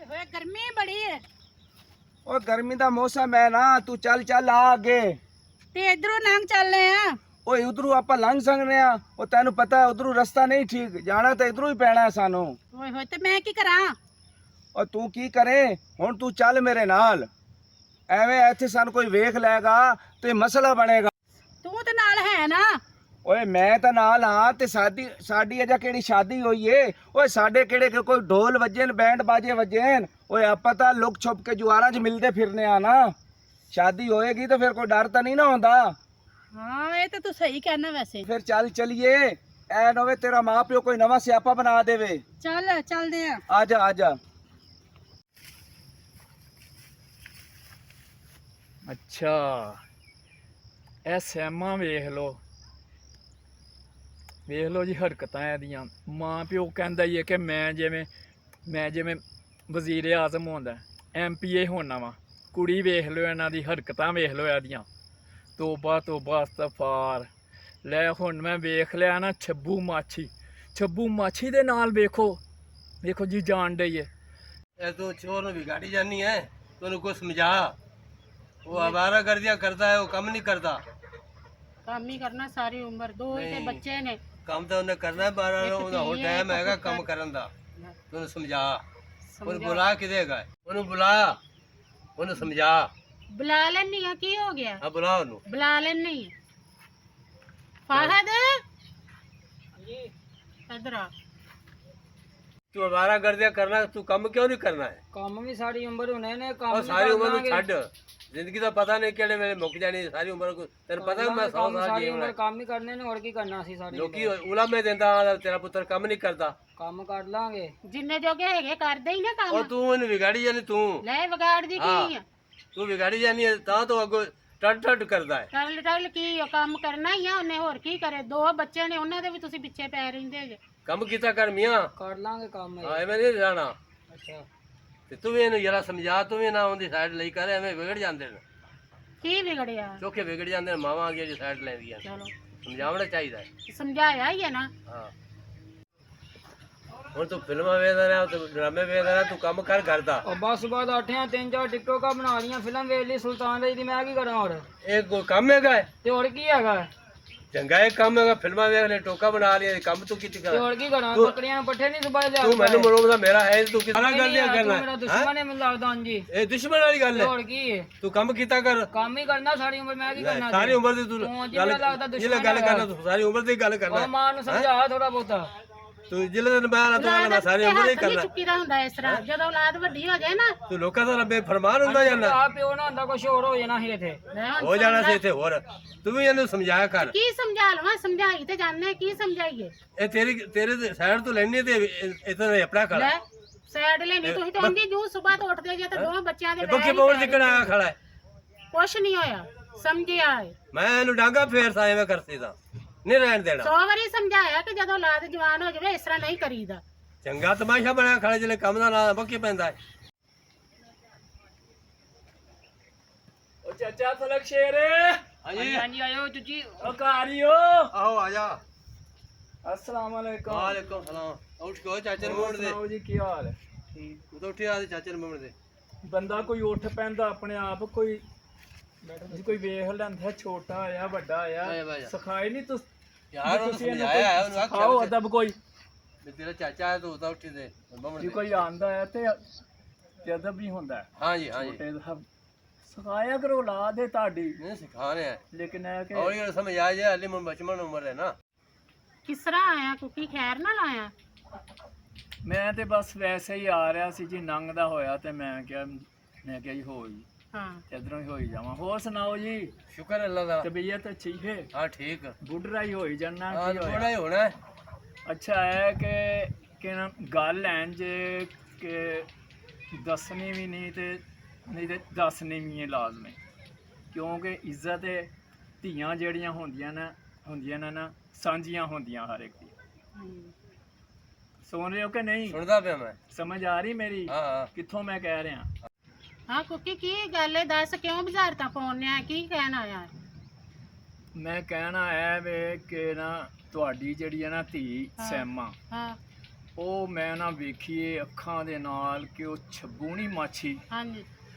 ਹੋਏ ਗਰਮੀ ਬੜੀ ਹੈ। ਉਹ ਗਰਮੀ ਦਾ ਮੌਸਮ ਹੈ ਨਾ, ਤੂੰ ਚੱਲ ਚੱਲ ਆ ਅੱਗੇ ਤੇ ਇਧਰੋਂ ਲੰਘ ਚੱਲੇ ਆ। ਓਏ ਉਧਰੋਂ ਆਪਾਂ ਲੰਘ ਸਕਦੇ ਆ, ਉਹ ਤੈਨੂੰ ਪਤਾ ਹੈ ਉਧਰੋਂ ਰਸਤਾ ਨਹੀਂ ਠੀਕ, ਜਾਣਾ ਤਾਂ ਇਧਰੋਂ ਹੀ ਪੈਣਾ ਹੈ ਸਾਨੂੰ। ਓਏ ਹੋਏ ਤੇ ਮੈਂ ਕੀ ਕਰਾਂ? ਉਹ ਤੂੰ ਕੀ ਕਰੇ ਹੁਣ, ਤੂੰ ਚੱਲ ਮੇਰੇ ਨਾਲ, ਐਵੇਂ ਇੱਥੇ ਸਾਨੂੰ ਕੋਈ ਵੇਖ ਲਏਗਾ ਤੇ ਮਸਲਾ ਬਣੇਗਾ। ਤੂੰ ਤੇ ਨਾਲ ਹੈ ਨਾ। ਓਏ ਮੈਂ ਤਾਂ ਨਾਲ ਹਾਂ ਤੇ ਸਾਡੀ ਅਜਾ ਕਿਹੜੀ ਸ਼ਾਦੀ ਹੋਈ ਏ? ਓਏ ਸਾਡੇ ਕਿਹੜੇ ਕੋਈ ਢੋਲ ਵੱਜੇ ਬੈਂਡ ਬਾਜੇ ਵੱਜੇ? ਓਏ ਆਪਾਂ ਤਾਂ ਲੁਕ ਛੁਪ ਕੇ ਜੁਆਰਾਂ 'ਚ ਮਿਲਦੇ ਫਿਰਨੇ ਆ ਨਾ। ਸ਼ਾਦੀ ਹੋਏਗੀ ਤਾਂ ਫਿਰ ਕੋਈ ਡਰ ਤਾਂ ਨਹੀਂ ਨਾ ਹੁੰਦਾ। ਹਾਂ ਇਹ ਤਾਂ ਤੂੰ ਸਹੀ ਕਹਿਣਾ ਵੈਸੇ। ਫਿਰ ਚੱਲ ਚਲੀਏ, ਐ ਨਾ ਹੋਵੇ ਤੇਰਾ ਮਾਂ ਪਿਓ ਕੋਈ ਨਵਾਂ ਸਿਆਪਾ ਬਣਾ ਦੇਵੇ। ਚੱਲ ਚੱਲਦੇ ਆ। ਆ ਜਾ ਆ ਜਾ। ਅੱਛਾ ਇਹ ਸੈਮਾ ਵੇਖ ਲੋ ਜੀ ਹਰਕਤਾਂ ਇਹਦੀਆਂ। ਮਾਂ ਪਿਓ ਕਹਿੰਦਾ ਹੀ ਹੈ ਕਿ ਮੈਂ ਜਿਵੇਂ ਵਜ਼ੀਰ ਆਜ਼ਮ ਹੁੰਦਾ, MPA ਹੋਣਾ ਵਾ। ਕੁੜੀ ਵੇਖ ਲਓ ਇਹਨਾਂ ਦੀ ਹਰਕਤਾਂ, ਵੇਖ ਲਓ ਇਹਦੀਆਂ। ਤੋਬਾ ਤੋਬਾ ਅਸਤਗਫਾਰ। ਲੈ ਹੁਣ ਮੈਂ ਵੇਖ ਲਿਆ ਨਾ ਛੱਬੂ ਮਾਛੀ ਦੇ ਨਾਲ ਵੇਖੋ ਜੀ ਜਾਣ ਡਈ ਹੈ। ਇਹ ਤੂੰ ਚੋਰ ਨੂੰ ਵਿਗਾੜੀ ਜਾਨੀ है, तूने कुछ समझा। वो आवारा गर्दियां करता है, वो कम नहीं करता। ਕੰਮ ਹੀ ਕਰਨਾ ਸਾਰੀ ਉਮਰ, ਦੋ ਹੀ ਤੇ ਬੱਚੇ ਨੇ। ਕੰਮ ਤਾਂ ਉਹਨੇ ਕਰਨਾ ਹੈ, ਬਾਹਰ ਉਹਦਾ ਹੋਰ ਟਾਈਮ ਹੈਗਾ ਕੰਮ ਕਰਨ ਦਾ। ਤੂੰ ਸਮਝਾ, ਉਹਨੂੰ ਬੁਲਾ ਕਿਦੇ ਹੈਗਾ, ਉਹਨੂੰ ਬੁਲਾ, ਉਹਨੂੰ ਸਮਝਾ। ਬੁਲਾ ਲੈਣੀ ਆ, ਕੀ ਹੋ ਗਿਆ? ਹਾਂ ਬੁਲਾ ਉਹਨੂੰ, ਬੁਲਾ ਲੈਣੀ ਆ। ਫਾਹਦ ਜੀ ਇਧਰ ਆ। ਤੂੰ ਆਵਾਰਾ गर्दियां करना, तू ਕੰਮ ਕਿਉਂ ਨਹੀਂ ਕਰਨਾ ਹੈ? ਕੰਮ ਵੀ ਸਾਰੀ ਉਮਰ ਹੋਣੇ ਨੇ, ਕੰਮ ਉਹ ਸਾਰੀ ਉਮਰ ਨੂੰ ਛੱਡ, ਜ਼ਿੰਦਗੀ ਦਾ ਪਤਾ ਨਹੀਂ ਕਿਹੜੇ ਵੇਲੇ ਮੁੱਕ ਜਾਣੀ ਸਾਰੀ ਉਮਰ। ਤੈਨੂੰ ਪਤਾ ਮੈਂ 100 ਸਾਲ ਸਾਰੀ ਜੀਉਣਾ। ਉਮਰ ਕੰਮ ਹੀ ਕਰਨੇ ਨੇ, ਹੋਰ ਕੀ ਕਰਨਾ ਸੀ ਸਾਰੀ ਲੋਕੀ ਉਲਾਮੇ ਦਿੰਦਾ ਤੇਰਾ ਪੁੱਤਰ ਕੰਮ ਨਹੀਂ ਕਰਦਾ। ਕੰਮ ਕਰ ਲਾਂਗੇ, ਜਿੰਨੇ ਜੋਗੇ ਹੈਗੇ ਕਰਦੇ ਹੀ ਨਾ ਉਹ ਕੰਮ। ਤੂੰ ਇਹਨੂੰ ਵਿਗਾੜੀ ਜਾਨੀ, ਤੂੰ ਲੈ ਵਿਗਾੜਦੀ ਕੀ ਆ? ਤੂੰ ਵਿਗਾੜੀ ਜਾਨੀ ਹੈ ਤਾਂ ਤੂੰ ਅੱਗੋਂ ਟੱਟ ਕਰਦਾ ਹੈ। ਟਲ ਟਲ ਕੀ ਆ, ਕੰਮ ਕਰਨਾ ਹੀ ਆ ਉਹਨੇ, ਹੋਰ ਕੀ ਕਰੇ? ਦੋ ਬੱਚੇ ਨੇ, ਉਹਨਾਂ ਦੇ ਵੀ ਤੁਸੀਂ ਪਿੱਛੇ ਪੈ ਰਹਿੰਦੇ ਜੇ। ਕੰਮ ਕੀਤਾ ਕਰ ਮੀਆਂ, ਕਰ ਲਾਂਗੇ ਕੰਮ। ਐਵੇਂ ਨਹੀਂ ਰਹਿਣਾ। ਅੱਛਾ ਤੇ ਤੂੰ ਵੀ ਇਹਨੂੰ ਜਰਾ ਸਮਝਾ, ਤੂੰ ਵੀ ਨਾ ਉਹਦੀ ਸਾਈਡ ਲਈ ਕਰ, ਐਵੇਂ ਵਿਗੜ ਜਾਂਦੇ ਨੇ, ਕੀ ਵਿਗੜਿਆ? ਚੋਕੇ ਵਿਗੜ ਜਾਂਦੇ ਨੇ, ਮਾਵਾਂ ਅੱਗੇ ਜੀ ਸਾਈਡ ਲੈਂਦੀਆਂ। ਚਲੋ ਸਮਝਾਉਣਾ ਚਾਹੀਦਾ ਹੈ। ਸਮਝਾਇਆ ਹੀ ਹੈ ਨਾ। ਹਾਂ ਹੁਣ ਤੂੰ ਫਿਲਮਾਂ ਵੇਖਦਾ ਰਿਹਾ, ਤੂੰ ਡਰਾਮੇ ਵੇਖਦਾ ਰਿਹਾ, ਤੂੰ ਕੰਮ ਕਰ ਘਰ ਦਾ। ਉਹ ਬਸ ਬਾਅਦ ਆਠਿਆਂ 3-4 ਟਿਕਟੋਕਾਂ ਬਣਾ ਲੀਆਂ, ਫਿਲਮ ਵੇਖ ਲਈ ਸੁਲਤਾਨ ਰਈ ਦੀ, ਮੈਂ ਕੀ ਕਰਾਂ ਹੋਰ? ਇਹ ਕੋਈ ਕੰਮ ਹੈਗਾ ਹੈ? ਤੇ ਹੋਰ ਕੀ ਹੈਗਾ? ਚੰਗਾ ਇਹ ਕੰਮ ਹੈਗਾ, ਫਿਲਮਾਂ ਵੇਖ ਲੈ, ਟੋਕਾ ਬਣਾ ਲਿਆ, ਕੰਮ ਤੂੰ ਕੀਤੀ ਤੇ ਕਰ। ਹੋਰ ਕੀ ਕਰਾਂ? ਬੱਕਰੀਆਂ ਨੂੰ ਪੱਠੇ ਨਹੀਂ ਸੁਬਾਹ ਲਿਆ। ਤੂੰ ਮੈਨੂੰ ਮਰੋਦਾ ਮੇਰਾ ਹੈ, ਤੂੰ ਕਿਸ ਤਰ੍ਹਾਂ ਗੱਲ ਨਹੀਂ ਮੇਰਾ ਕਰਨਾ? ਦੁਸ਼ਮਣ ਹੈ ਮੈਨੂੰ ਲੱਗਦਾ। ਹਾਂਜੀ ਇਹ ਦੁਸ਼ਮਣ ਵਾਲੀ ਗੱਲ ਤੇ ਹੈ। ਹੋਰ ਕੀ ਹੈ? ਤੂੰ ਕੰਮ ਕੀਤਾ ਕਰ, ਕੰਮ ਹੀ ਕਰਨਾ ਸਾਰੀ ਉਮਰ, ਮੈਂ ਕੀ ਕਰਨਾ? ਸਾਰੀ ਉਮਰ ਦੀ ਤੂੰ ਤੂੰ ਜਿਹੜਾ ਲੱਗਦਾ ਜਿਹੜਾ ਗੱਲ ਕਰਨਾ, ਤੂੰ ਸਾਰੀ ਉਮਰ ਦੀ ਗੱਲ ਕਰਨਾ। ਉਹ ਮਾਂ ਨੂੰ ਸਮਝਾ ਥੋੜਾ ਬਹੁਤਾ। ਤੂੰ ਜਿਲੇ ਦਿਨ ਮੈਂ ਸਾਰੀ ਉਮਰ ਹੀ ਕਰਨਾ। ਚੁੱਕੀ ਦਾ ਹੁੰਦਾ ਇਸ ਤਰ੍ਹਾਂ, ਜਦੋਂ ਔਲਾਦ ਵੱਡੀ ਹੋ ਜਾਏ ਨਾ। ਤੂੰ ਲੋਕਾਂ ਦਾ ਰੱਬੇ ਫਰਮਾਨ ਹੁੰਦਾ ਜਾਂਦਾ। ਆ ਪਿਓ ਨਾ ਹੁੰਦਾ ਕੁਛ ਹੋਰ ਹੋ ਜਾਣਾ ਸੀ ਇੱਥੇ, ਹੋ ਜਾਣਾ ਸੀ ਇੱਥੇ ਹੋਰ। ਤੂੰ ਵੀ ਇਹਨੂੰ ਸਮਝਾਇਆ ਕਰ। ਕੀ ਸਮਝਾ ਲਵਾਂ? ਸਮਝਾਈ ਤੇ ਜਾਂਦੇ, ਕੀ ਸਮਝਾਈਏ? ਇਹ ਤੇਰੇ ਸਾਈਡ ਤੋਂ ਲੈਣੀ ਤੇ ਇਤਨਾ ਆਪਣਾ ਖੜਾ। ਲੈ ਸਾਈਡ ਲੈਣੀ, ਤੁਸੀਂ ਤਾਂ ਆਂਦੀ ਜੂ ਸਵੇਰ ਤੋਂ ਉੱਠਦੇ ਜੇ ਤੇ ਦੋ ਬੱਚਿਆਂ ਦੇ ਬੱਕੇ ਪੌਣ ਨਿਕਲ ਆਇਆ ਖੜਾ ਹੈ। ਕੁਛ ਨਹੀਂ ਹੋਇਆ, ਸਮਝਿਆ ਏ। ਮੈਂ ਇਹਨੂੰ ਡਾਂਗਾ ਫੇਰ ਸਾਏ ਮੈਂ ਕਰਤੀ ਤਾਂ ਨਹੀਂ ਰਹਿਣ ਦੇਣਾ। 100 ਵਾਰੀ ਸਮਝਾਇਆ ਕਿ ਜਦੋਂ ਔਲਾਦ ਜਵਾਨ ਹੋ ਜਾਵੇ ਇਸ ਤਰ੍ਹਾਂ ਨਹੀਂ ਕਰੀਦਾ। ਚੰਗਾ ਤਮਾਸ਼ਾ ਬਣਿਆ ਖੜਾ, ਜਿਹੜੇ ਕੰਮ ਦਾ ਨਾਂ ਬੱਕੇ ਪੈਂਦਾ ਹੈ। ਉਹ ਚਾਚਾ ਸਲਕ ਸ਼ੇਰ। ਹਾਂਜੀ ਹਾਂਜੀ ਆਇਓ ਚੁੱਚੀ। ਉਹ ਕਾਰਿਓ। ਆਓ ਆ ਜਾ। अस्सलाम वालेकुम। ਵਾਲੇਕੁਮ ਸਲਾਮ। ਉੱਠ ਕੇ ਚਾਚੇ ਨੂੰ ਮੋੜ ਦੇ। ਸੁਣਾਓ ਜੀ ਕੀ ਹਾਲ ਹੈ? ਤੂੰ ਤਾਂ ਉੱਠਿਆ ਤੇ ਚਾਚੇ ਨੂੰ ਮੋੜ ਦੇ। ਬੰਦਾ ਕੋਈ ਉੱਠ ਪੈਂਦਾ ਆਪਣੇ ਆਪ, ਕੋਈ ਕੋਈ ਵੇਖ ਲੈਂਦਾ, ਛੋਟਾ ਆ ਵੱਡਾ ਆ, ਸਿਖਾਏ ਨਹੀਂ ਤੁਸੀਂ ਯਾਰ ਉਹਨੂੰ ਸਮਝਾਇਆ ਹੈ, ਉਹਨੂੰ ਆਖਿਆ ਆਓ ਅਦਬ ਕੋਈ ਵੀ ਤੇਰਾ ਚਾਚਾ ਹੈ, ਤੂੰ ਤਾਂ ਉੱਠੀ ਦੇ ਮੋੜ ਜੀ, ਦੇ। ਕੋਈ ਆਂਦਾ ਹੈ ਤੇ ਅਦਬ ਵੀ ਹੁੰਦਾ ਹੈ। ਹਾਂਜੀ ਹਾਂਜੀ ਛੋਟੇ ਦਾ ਸਿਖਾਇਆ ਕਰੋ, ਔਲਾਦ ਹੈ ਤੁਹਾਡੀ। ਨਹੀਂ ਸਿਖਾ ਰਹੇ ਹੈ, ਲੇਕਿਨ ਇਹ ਕਿ ਹੌਲੀ ਹੌਲੀ ਸਮਝ ਆ ਜਾਏ। ਹਾਲੇ ਬਚਪਨ ਉਮਰ ਹੈ ਨਾ। ਕਿਸ ਤਰ੍ਹਾਂ ਆਇਆ? ਕੁਕੀ ਖੈਰ ਨਾਲ ਆਇਆ? ਮੈਂ ਤੇ ਬਸ ਵੈਸੇ ਹੀ ਆ ਰਿਹਾ ਸੀ ਜੀ, ਲੰਘਦਾ ਹੋਇਆ ਤੇ ਮੈਂ ਕਿਹਾ ਜੀ ਹੋਈ ਹਾਂ ਇਧਰੋਂ ਹੀ ਹੋਈ ਜਾਵਾਂ। ਹੋਰ ਸੁਣਾਓ ਜੀ, ਸ਼ੁਕਰ ਅੱਲਾ ਦਾ। ਤਬੀਅਤ ਅੱਛੀ ਹੈ? ਹਾਂ ਠੀਕ। ਬੁੱਢਰਾ ਹੀ ਹੋਈ ਜਾਣਾ, ਹਾਂ ਕੀ ਥੋੜਾ ਹੋਇਆ? ਹੀ ਹੋਣਾ ਹੈ। ਅੱਛਾ ਹੈ ਕਿ ਨਾ ਗੱਲ ਐਂ ਜੇ ਕਿ ਦੱਸਣੀ ਵੀ ਨਹੀਂ ਤੇ ਦੱਸਣੀ ਵੀ ਹੈ ਲਾਜ਼ਮੀ, ਕਿਉਂਕਿ ਇੱਜ਼ਤ ਧੀਆਂ ਜਿਹੜੀਆਂ ਹੁੰਦੀਆਂ ਨੇ ਨਾ ਸਾਂਝੀਆਂ ਹੁੰਦੀਆਂ ਹਰ ਇੱਕ ਦੀ। ਸੁਣ ਰਹੇ ਹੋ ਕਿ ਨਹੀਂ? ਸੁਣਦਾ ਪਿਆ ਮੈਂ। ਸਮਝ ਆ ਰਹੀ ਮੇਰੀ ਹਾਂ ਹਾਂ ਕਿੱਥੋਂ ਮੈਂ ਕਹਿ ਰਿਹਾ? ਹਾਂ ਕੁਕੀ ਕੀ ਗੱਲ ਹੈ? ਦੱਸ, ਕਿਉਂ ਬਜ਼ਾਰਤਾਂ ਪਾਉਣਿਆ? ਕੀ ਕਹਿਣ ਆਇਆ? ਮੈਂ ਕਹਿਣਾ ਹੈ ਵੇ ਕਿ ਨਾ ਤੁਹਾਡੀ ਜਿਹੜੀ ਹੈ ਨਾ ਧੀ ਸੈਮਾ, ਹਾਂ ਉਹ ਮੈਂ ਨਾ ਵੇਖੀਏ ਅੱਖਾਂ ਦੇ ਨਾਲ ਕਿ ਉਹ ਛੱਬੂ ਨਹੀਂ ਮਾਛੀ, ਹਾਂਜੀ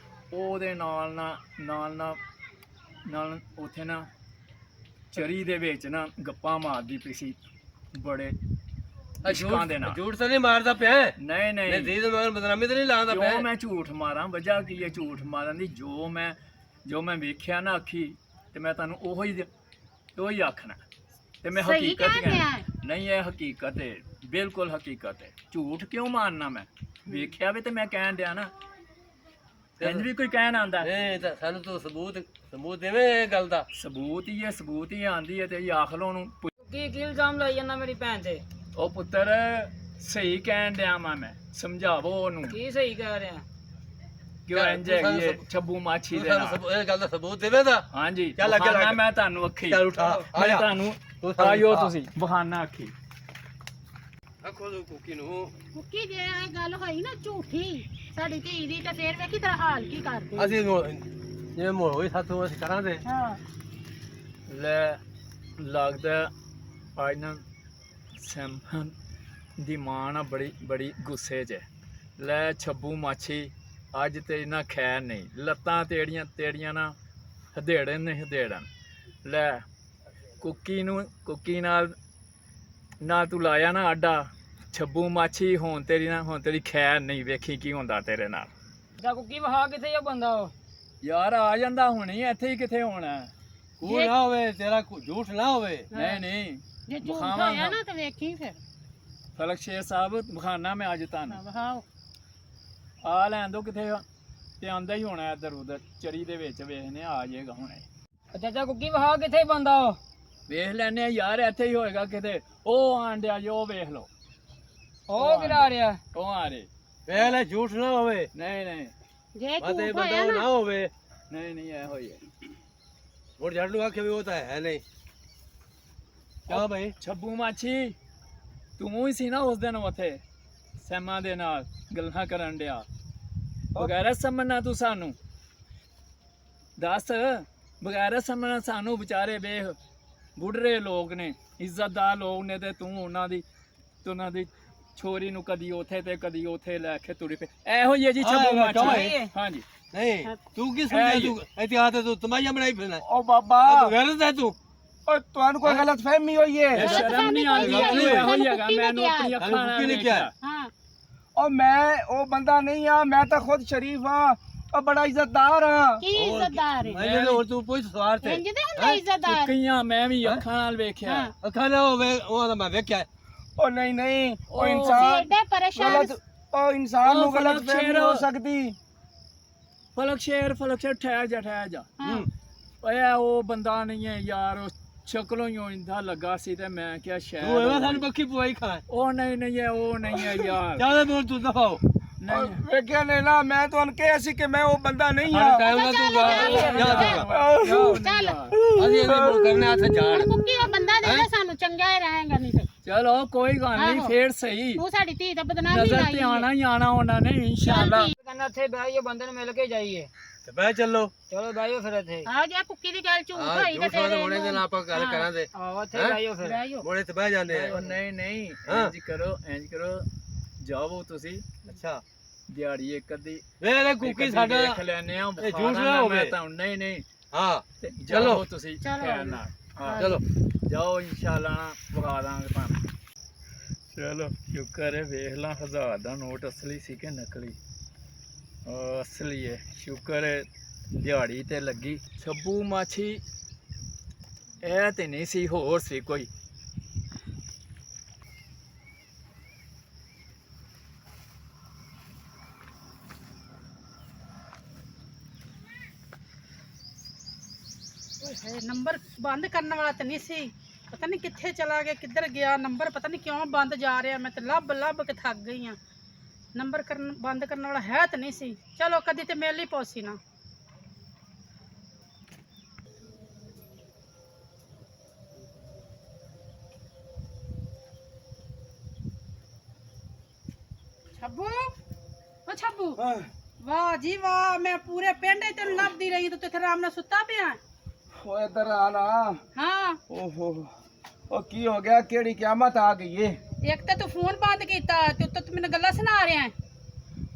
ਉਹਦੇ ਨਾਲ ਉੱਥੇ ਨਾ ਚਰੀ ਦੇ ਵਿੱਚ ਨਾ ਗੱਪਾਂ ਮਾਰਦੀ ਪਈ ਸੀ ਬੜੇ ਇਸ਼ਕਾਂ ਦੇ ਨਾਲ। ਝੂਠ ਤਾਂ ਨਹੀਂ ਮਾਰਦਾ ਪਿਆ ਹੈ? ਨਹੀਂ ਨਹੀਂ ਨਹੀਂ, ਦੀਦ ਮਗਰ ਬਦਨਾਮੀ ਤਾਂ ਨਹੀਂ ਲਾਉਂਦਾ ਪਿਆ? ਕਿਉਂ ਮੈਂ ਝੂਠ ਮਾਰਾਂ? ਵਜ੍ਹਾ ਕੀ ਹੈ ਝੂਠ ਮਾਰਨ ਦੀ? ਜੋ ਮੈਂ ਵੇਖਿਆ ਨਾ ਅੱਖੀ, ਤੇ ਮੈਂ ਤੁਹਾਨੂੰ ਉਹੀ ਆਖਣਾ, ਤੇ ਮੈਂ ਸਹੀ ਹਕੀਕਤ ਕਹਿ ਰਿਹਾ ਹੈ। ਨਹੀਂ, ਇਹ ਹਕੀਕਤ ਹੈ, ਬਿਲਕੁਲ ਹਕੀਕਤ ਹੈ। ਝੂਠ ਕਿਉਂ ਮਾਰਨਾ? ਮੈਂ ਵੇਖਿਆ ਵੀ ਤੇ ਮੈਂ ਕਹਿਣ ਡਿਆ ਨਾ। ਇੰਜ ਵੀ ਕੋਈ ਕਹਿਣ ਆਂਦਾ? ਨਹੀਂ ਤਾਂ ਸਾਨੂੰ ਤੂੰ ਸਬੂਤ ਦੇਵੇਂ ਇਹ ਗੱਲ ਦਾ। ਸਬੂਤ ਹੀ ਆਂਦੀ ਹੈ ਤੇ ਇਹ ਆਖ ਲੋ ਉਹਨੂੰ। ਕੀ ਇਲਜ਼ਾਮ ਲਾਈ ਜਾਂਦਾ ਮੇਰੀ ਭੈਣ ਤੇ? ਉਹ ਪੁੱਤਰ ਸਹੀ ਕਹਿਣ ਡਿਆ ਮੈਂ ਸਮਝਾਵੋ ਉਹਨੂੰ ਕੀ ਸਹੀ ਕਹਿ ਰਿਹਾ? ਕਿਉਂ ਇੰਜ ਹੈਗੀ ਹੈ ਛੱਬੂ ਮਾਛੀ ਤੂੰ ਦੇ ਸਾਨੂੰ ਨਾਲ। ਇਹ ਗੱਲ ਦਾ ਸਬੂਤ ਦੇਵੇਂਗਾ? ਹਾਂਜੀ ਚੱਲ ਅੱਗੇ ਬਹਾਨਾ ਲੱਗ। ਮੈਂ ਤੁਹਾਨੂੰ ਅੱਖੀ, ਚੱਲ ਉਠਾ, ਆ ਮੈਂ ਜਾ। ਤੁਹਾਨੂੰ ਤੂੰ ਸਾਨੂੰ ਆਇਓ ਉਠਾ। ਤੁਸੀਂ ਬਹਾਨਾ ਅੱਖੀ। ਆਖੋ ਤੂੰ ਕੁੱਕੀ ਨੂੰ। ਕੁੱਕੀ ਜੇ ਇਹ ਗੱਲ ਹੋਈ ਨਾ ਝੂਠੀ ਸਾਡੀ ਧੀ ਦੀ, ਤੇ ਫੇਰ ਵੇਖੀ ਤੇਰਾ ਹਾਲ ਕੀ ਕਰਦੇ। ਅਸੀਂ ਜਿਵੇਂ ਮੋੜ ਹੋਈ ਸਾਥੋਂ ਅਸੀਂ ਕਰਾਂਗੇ। ਹਾਂ ਲੈ ਲੱਗਦਾ ਅੱਜ ਨਾ ਸੈਮਨ ਦੀ ਮਾਂ ਨਾ ਬੜੀ ਗੁੱਸੇ 'ਚ ਹੈ। ਲੈ ਛੱਬੂ ਮਾਛੀ ਅੱਜ ਤੇਰੀ ਨਾ ਖੈਰ ਨਹੀਂ, ਲੱਤਾਂ ਤੇੜੀਆਂ ਨਾ ਹਦੇੜਨ। ਲੈ ਕੁੱਕੀ ਨਾਲ ਤੂੰ ਲਾਇਆ ਨਾ ਆਡਾ। ਛੱਬੂ ਮਾਛੀ ਹੁਣ ਤੇਰੀ ਖੈਰ ਨਹੀਂ, ਵੇਖੀ ਕੀ ਹੁੰਦਾ ਤੇਰੇ ਨਾਲ। ਜਾ ਕੁੱਕੀ ਵਹਾ ਕਿੱਥੇ ਆ ਬੰਦਾ ਉਹ? ਯਾਰ ਆ ਜਾਂਦਾ ਹੁਣੀ, ਇੱਥੇ ਹੀ ਕਿੱਥੇ ਹੋਣਾ? ਉਹ ਨਾ ਹੋਵੇ ਤੇਰਾ ਝੂਠ ਨਾ ਹੋਵੇ। ਨਹੀਂ ਜੇ ਝੂਠ ਵਿਖਾਵਾਂਗਾ। ਹੋਇਆ ਨਾ ਤੇ ਵੇਖੀ ਫਿਰ। ਫਲਕ ਸ਼ੇਰ ਸਾਹਿਬ ਵਿਖਾਣਾ ਮੈਂ ਅੱਜ ਤੁਹਾਨੂੰ। ਵਹਾਓ ਆ ਲੈਣ ਦੋ ਕਿਥੇ ਤੇ ਆਂਦਾ ਹੀ ਹੋਣਾ ਇੱਧਰ ਉਧਰ ਚਰੀ ਦੇ ਵਿੱਚ, ਵੇਖਨੇ ਆ ਜਾਏਗਾ ਹੁਣੇ। ਚਾਚਾ ਕੁੱਕੀ ਵਹਾ ਕਿੱਥੇ ਬੰਦਾ ਉਹ? ਵੇਖ ਲੈਨੇ ਆ ਯਾਰ, ਇੱਥੇ ਹੀ ਹੋਏਗਾ ਕਿਤੇ। ਉਹ ਆਂਡਿਆ ਜੋ ਵੇਖ ਲੋ, ਉਹ ਕਿਹੜਾ ਰਿਹਾ? ਉਹ ਆ ਰੇ। ਪਹਿਲੇ ਝੂਠ ਨਾ ਹੋਵੇ। ਨਹੀਂ ਜੇ ਮਤੇ ਝੂਠ ਬੰਦਾ ਹੋਇਆ ਉਹ ਨਾ ਨਾ ਹੋਵੇ। ਨਹੀਂ ਇਹ ਹੋਈ ਹੈ। ਹੋਰ ਜੜ ਨੂੰ ਆਖੇ ਵੀ ਉਹ ਤਾਂ ਹੈ ਨਹੀਂ। ਕਿਉਂ ਭਾਈ? ਛੱਬੂ ਮਾਛੀ ਤੂੰ ਹੀ ਸੀ ਨਾ ਉਸ ਦਿਨ ਉੱਥੇ ਸੈਮਾ ਦੇ ਨਾਲ ਗੱਲਾਂ ਕਰਨ ਡਿਆ ਬਗੈਰ ਸਮਝਣਾ? ਤੂੰ ਸਾਨੂੰ ਦੱਸ, ਬਗੈਰ ਸਮਝਣਾ ਸਾਨੂੰ ਵਿਚਾਰੇ ਵੇਖ ਬੁੱਢਰੇ ਲੋਕ ਨੇ, ਇੱਜ਼ਤਦਾਰ ਲੋਕ ਨੇ, ਤੇ ਤੂੰ ਉਹਨਾਂ ਦੀ ਛੋਰੀ ਨੂੰ ਕਦੀ ਉੱਥੇ ਤੇ ਕਦੀ ਉੱਥੇ ਲੈ ਕੇ ਤੁਰੀ ਪਈ। ਇਹੋ ਹੀ ਹੈ ਜੀ ਛੱਬੂ ਮਾਛੀ। ਹਾਂਜੀ ਨਹੀਂ ਤੂੰ ਕੀ ਸਮਝਿਆ? ਤੂੰ ਇਤਿਹਾਸ ਤੇ ਤੂੰ ਤਮਾਸ਼ਾ ਬਣਾਈ ਫਿਰਨਾ। ਉਹ ਬਾਬਾ ਤੂੰ ਗਲਤ ਹੈ ਤੂੰ। ਓਏ ਤੁਹਾਨੂੰ ਕੋਈ ਗਲਤ ਫਹਿਮੀ ਹੋਈ ਇਹ ਹੈ? ਸ਼ਰਮ ਨਹੀਂ ਆਉਂਦੀ? ਇਹੋ ਹੀ ਹੈਗਾ, ਮੈਨੂੰ ਆਪਣੀ ਅੱਖਾਂ ਨਾਲ ਕੁੱਕੀ ਨੇ ਕਿਹਾ। ਵੇਖਿਆ। ਹਾਂ ਉਹ ਮੈਂ ਉਹ ਬੰਦਾ ਨਹੀਂ ਆ, ਮੈਂ ਤਾਂ ਖੁਦ ਸ਼ਰੀਫ ਹਾਂ, ਉਹ ਬੜਾ ਇੱਜ਼ਤਦਾਰ ਹਾਂ। ਕੀ ਇੱਜ਼ਤਦਾਰ ਹੈ? ਮੈਂ ਹੋਰ ਤੂੰ ਪੁੱਛ ਸਵਾਰ ਤੇ ਇੰਜ ਦੇ ਹੁੰਦਾ ਇੱਜ਼ਤਦਾਰ। ਕੁੱਕੀਆਂ ਮੈਂ ਵੀ ਅੱਖਾਂ ਨਾਲ ਵੇਖਿਆ। ਹਾਂ ਅੱਖਾਂ ਨਾ ਹੋਵੇ ਉਹ ਤਾਂ ਮੈਂ ਵੇਖਿਆ। ਉਹ ਨਹੀਂ ਉਹ ਉਹ ਇਨਸਾਨ ਐਡੇ ਪਰੇਸ਼ਾਨ। ਗਲਤ, ਉਹ ਇਨਸਾਨ ਨੂੰ ਉਹ ਗਲਤ ਫਲਕ ਫਹਿਮੀ ਸ਼ੇਰ। ਹੋ ਸਕਦੀ। ਫਲਕ ਸ਼ੇਰ ਠਹਿਰ ਜਾ। ਹਾਂ ਓਏ ਉਹ ਬੰਦਾ ਨਹੀਂ ਹੈ ਯਾਰ, ਉਹ ਸ਼ਕਲੋਂ ਹੀ ਇੰਦਾ ਲੱਗਾ ਸੀ ਤੇ ਮੈਂ ਕਿਹਾ ਤੂੰ ਸ਼ਾਇਦ ਐਵੇਂ ਸਾਨੂੰ ਬੱਕੀ ਪਵਾਈ ਖਾ। ਉਹ ਨਹੀਂ ਹੈ, ਉਹ ਨਹੀਂ ਹੈ ਯਾਰ। ਜਿਆਦਾ ਦੂਰ ਤੂੰ ਦਫਾਓ। ਨਹੀਂ ਵੇਖਿਆ ਨੇ ਨਾ, ਮੈਂ ਤੁਹਾਨੂੰ ਕਿਹਾ ਸੀ ਕਿ ਮੈਂ ਉਹ ਬੰਦਾ ਨਹੀਂ ਹਰ ਆ। ਟਾਈਮ ਦਾ ਤੂੰ ਚੱਲ ਅਸੀਂ ਇਹਦੇ ਕੋਲ ਕਰਨੇ ਹੱਥ ਝਾੜ। ਕੁੱਕੀ ਉਹ ਬੰਦਾ ਦੇ ਦੇ ਸਾਨੂੰ, ਚੰਗਾ ਹੀ ਰਹੇਗਾ। ਨਹੀਂ ਤੇ ਚਲੋ ਕੋਈ ਗੱਲ ਨਹੀਂ, ਆਹੋ। ਫੇਰ ਸਹੀ ਤੂੰ ਸਾਡੀ ਧੀ ਦਾ ਬਦਨਾਮੀ ਨਜ਼ਰ ਲਾਈ ਤੇ ਹੈ। ਆਣਾ ਹੀ ਆਣਾ ਉਹਨਾਂ ਨੇ ਇਨਸ਼ਾਅੱਲਾ। ਕਹਿੰਦਾ ਇੱਥੇ ਬਹਿ ਬੰਦੇ ਨੂੰ ਮਿਲ ਕੇ ਜਾਈਏ। ਤੇ ਬਹਿ ਚੱਲੋ। ਚਲੋ ਬਹਿਓ ਫਿਰ ਇੱਥੇ। ਆਹੋ ਜੇ ਕੁੱਕੀ ਦੀ ਗੱਲ ਝੂਠ ਹੋਈ ਤੇ ਝੂਠ ਤੇਰੇ ਹੋਣੇ ਦੇ ਨਾਲ ਆਪਾਂ ਗੱਲ ਕਰਾਂਗੇ। ਆਹੋ ਇੱਥੇ ਬਹਿਓ ਫਿਰ। ਰਹਿਓ। ਮੋੜੇ ਤੇ ਬਹਿ ਜਾਂਦੇ ਆ। ਉਹ ਨਹੀਂ ਹਾਂ। ਇੰਜ ਕਰੋ ਜਾਓ ਤੁਸੀਂ ਅੱਛਾ ਦਿਹਾੜੀ ਇੱਕ ਅੱਧੀ ਵੇਲੇ ਕੁੱਕੀ ਸਾਡਾ ਦੇਖ ਲੈਨੇ ਆ। ਇਹ ਝੂਠ ਨਾ ਹੋਵੇ। ਨਹੀਂ ਹਾਂ ਤੇ ਚਲੋ। ਜਾਓ ਤੁਸੀਂ ਚਲੋ। ਖੈਰ ਨਾਲ। ਹਾਂ, ਚਲੋ ਜਾਓ ਇਨਸ਼ਾਅੱਲਾ ਵਿਖਾ ਦਾਂਗੇ ਤੁਹਾਨੂੰ। ਚਲੋ ਸ਼ੁਕਰ ਹੈ, ਵੇਖ ਲਾ 1000 ਦਾ ਨੋਟ ਅਸਲੀ ਸੀ ਕਿ ਨਕਲੀ? ਅਸਲੀ ਹੈ, ਸ਼ੁਕਰ ਹੈ ਦਿਹਾੜੀ ਤੇ ਲੱਗੀ। ਛੱਬੂ ਮਾਛੀ ਇਹ ਤੇ ਨਹੀਂ ਸੀ, ਹੋਰ ਸੀ ਕੋਈ। ਨੰਬਰ ਬੰਦ ਕਰਨ ਵਾਲਾ ਤਾਂ ਨਹੀਂ ਸੀ, ਪਤਾ ਨਹੀਂ ਕਿੱਥੇ ਚਲਾ ਗਿਆ, ਕਿੱਧਰ ਗਿਆ ਨੰਬਰ, ਪਤਾ ਨਹੀਂ ਕਿਉਂ ਬੰਦ ਜਾ ਰਿਹਾ। ਮੈਂ ਤਾਂ ਲੱਭ ਕੇ ਥੱਕ ਗਈ ਆ। ਨੰਬਰ ਬੰਦ ਕਰਨ ਵਾਲਾ ਹੈ ਤਾਂ ਨਹੀਂ ਸੀ। ਚਲੋ ਕਦੀ ਤੇ ਮਿਲ ਹੀ ਪੋਸੀ ਨਾ। ਛੱਬੂ, ਉਹ ਛੱਬੂ, ਵਾਹ ਜੀ ਵਾਹ, ਮੈਂ ਪੂਰੇ ਪਿੰਡ ਹੀ ਤੈਨੂੰ ਲੱਭਦੀ ਰਹੀ, ਤੂੰ ਇੱਥੇ ਆਰਾਮ ਨਾਲ ਸੁੱਤਾ ਪਿਆ। ਉਹ ਇੱਧਰ ਆ ਨਾ। ਹਾਂ ਓਹੋ ਉਹ ਕੀ ਹੋ ਗਿਆ? ਕਿਹੜੀ ਕਿਆਮਤ ਆ ਗਈ ਏ? ਇੱਕ ਤਾਂ ਤੂੰ ਫੋਨ ਬੰਦ ਕੀਤਾ ਤੇ ਉੱਤੋਂ ਤੂੰ ਮੈਨੂੰ ਗੱਲਾਂ ਸੁਣਾ ਰਿਹਾ ਹੈ।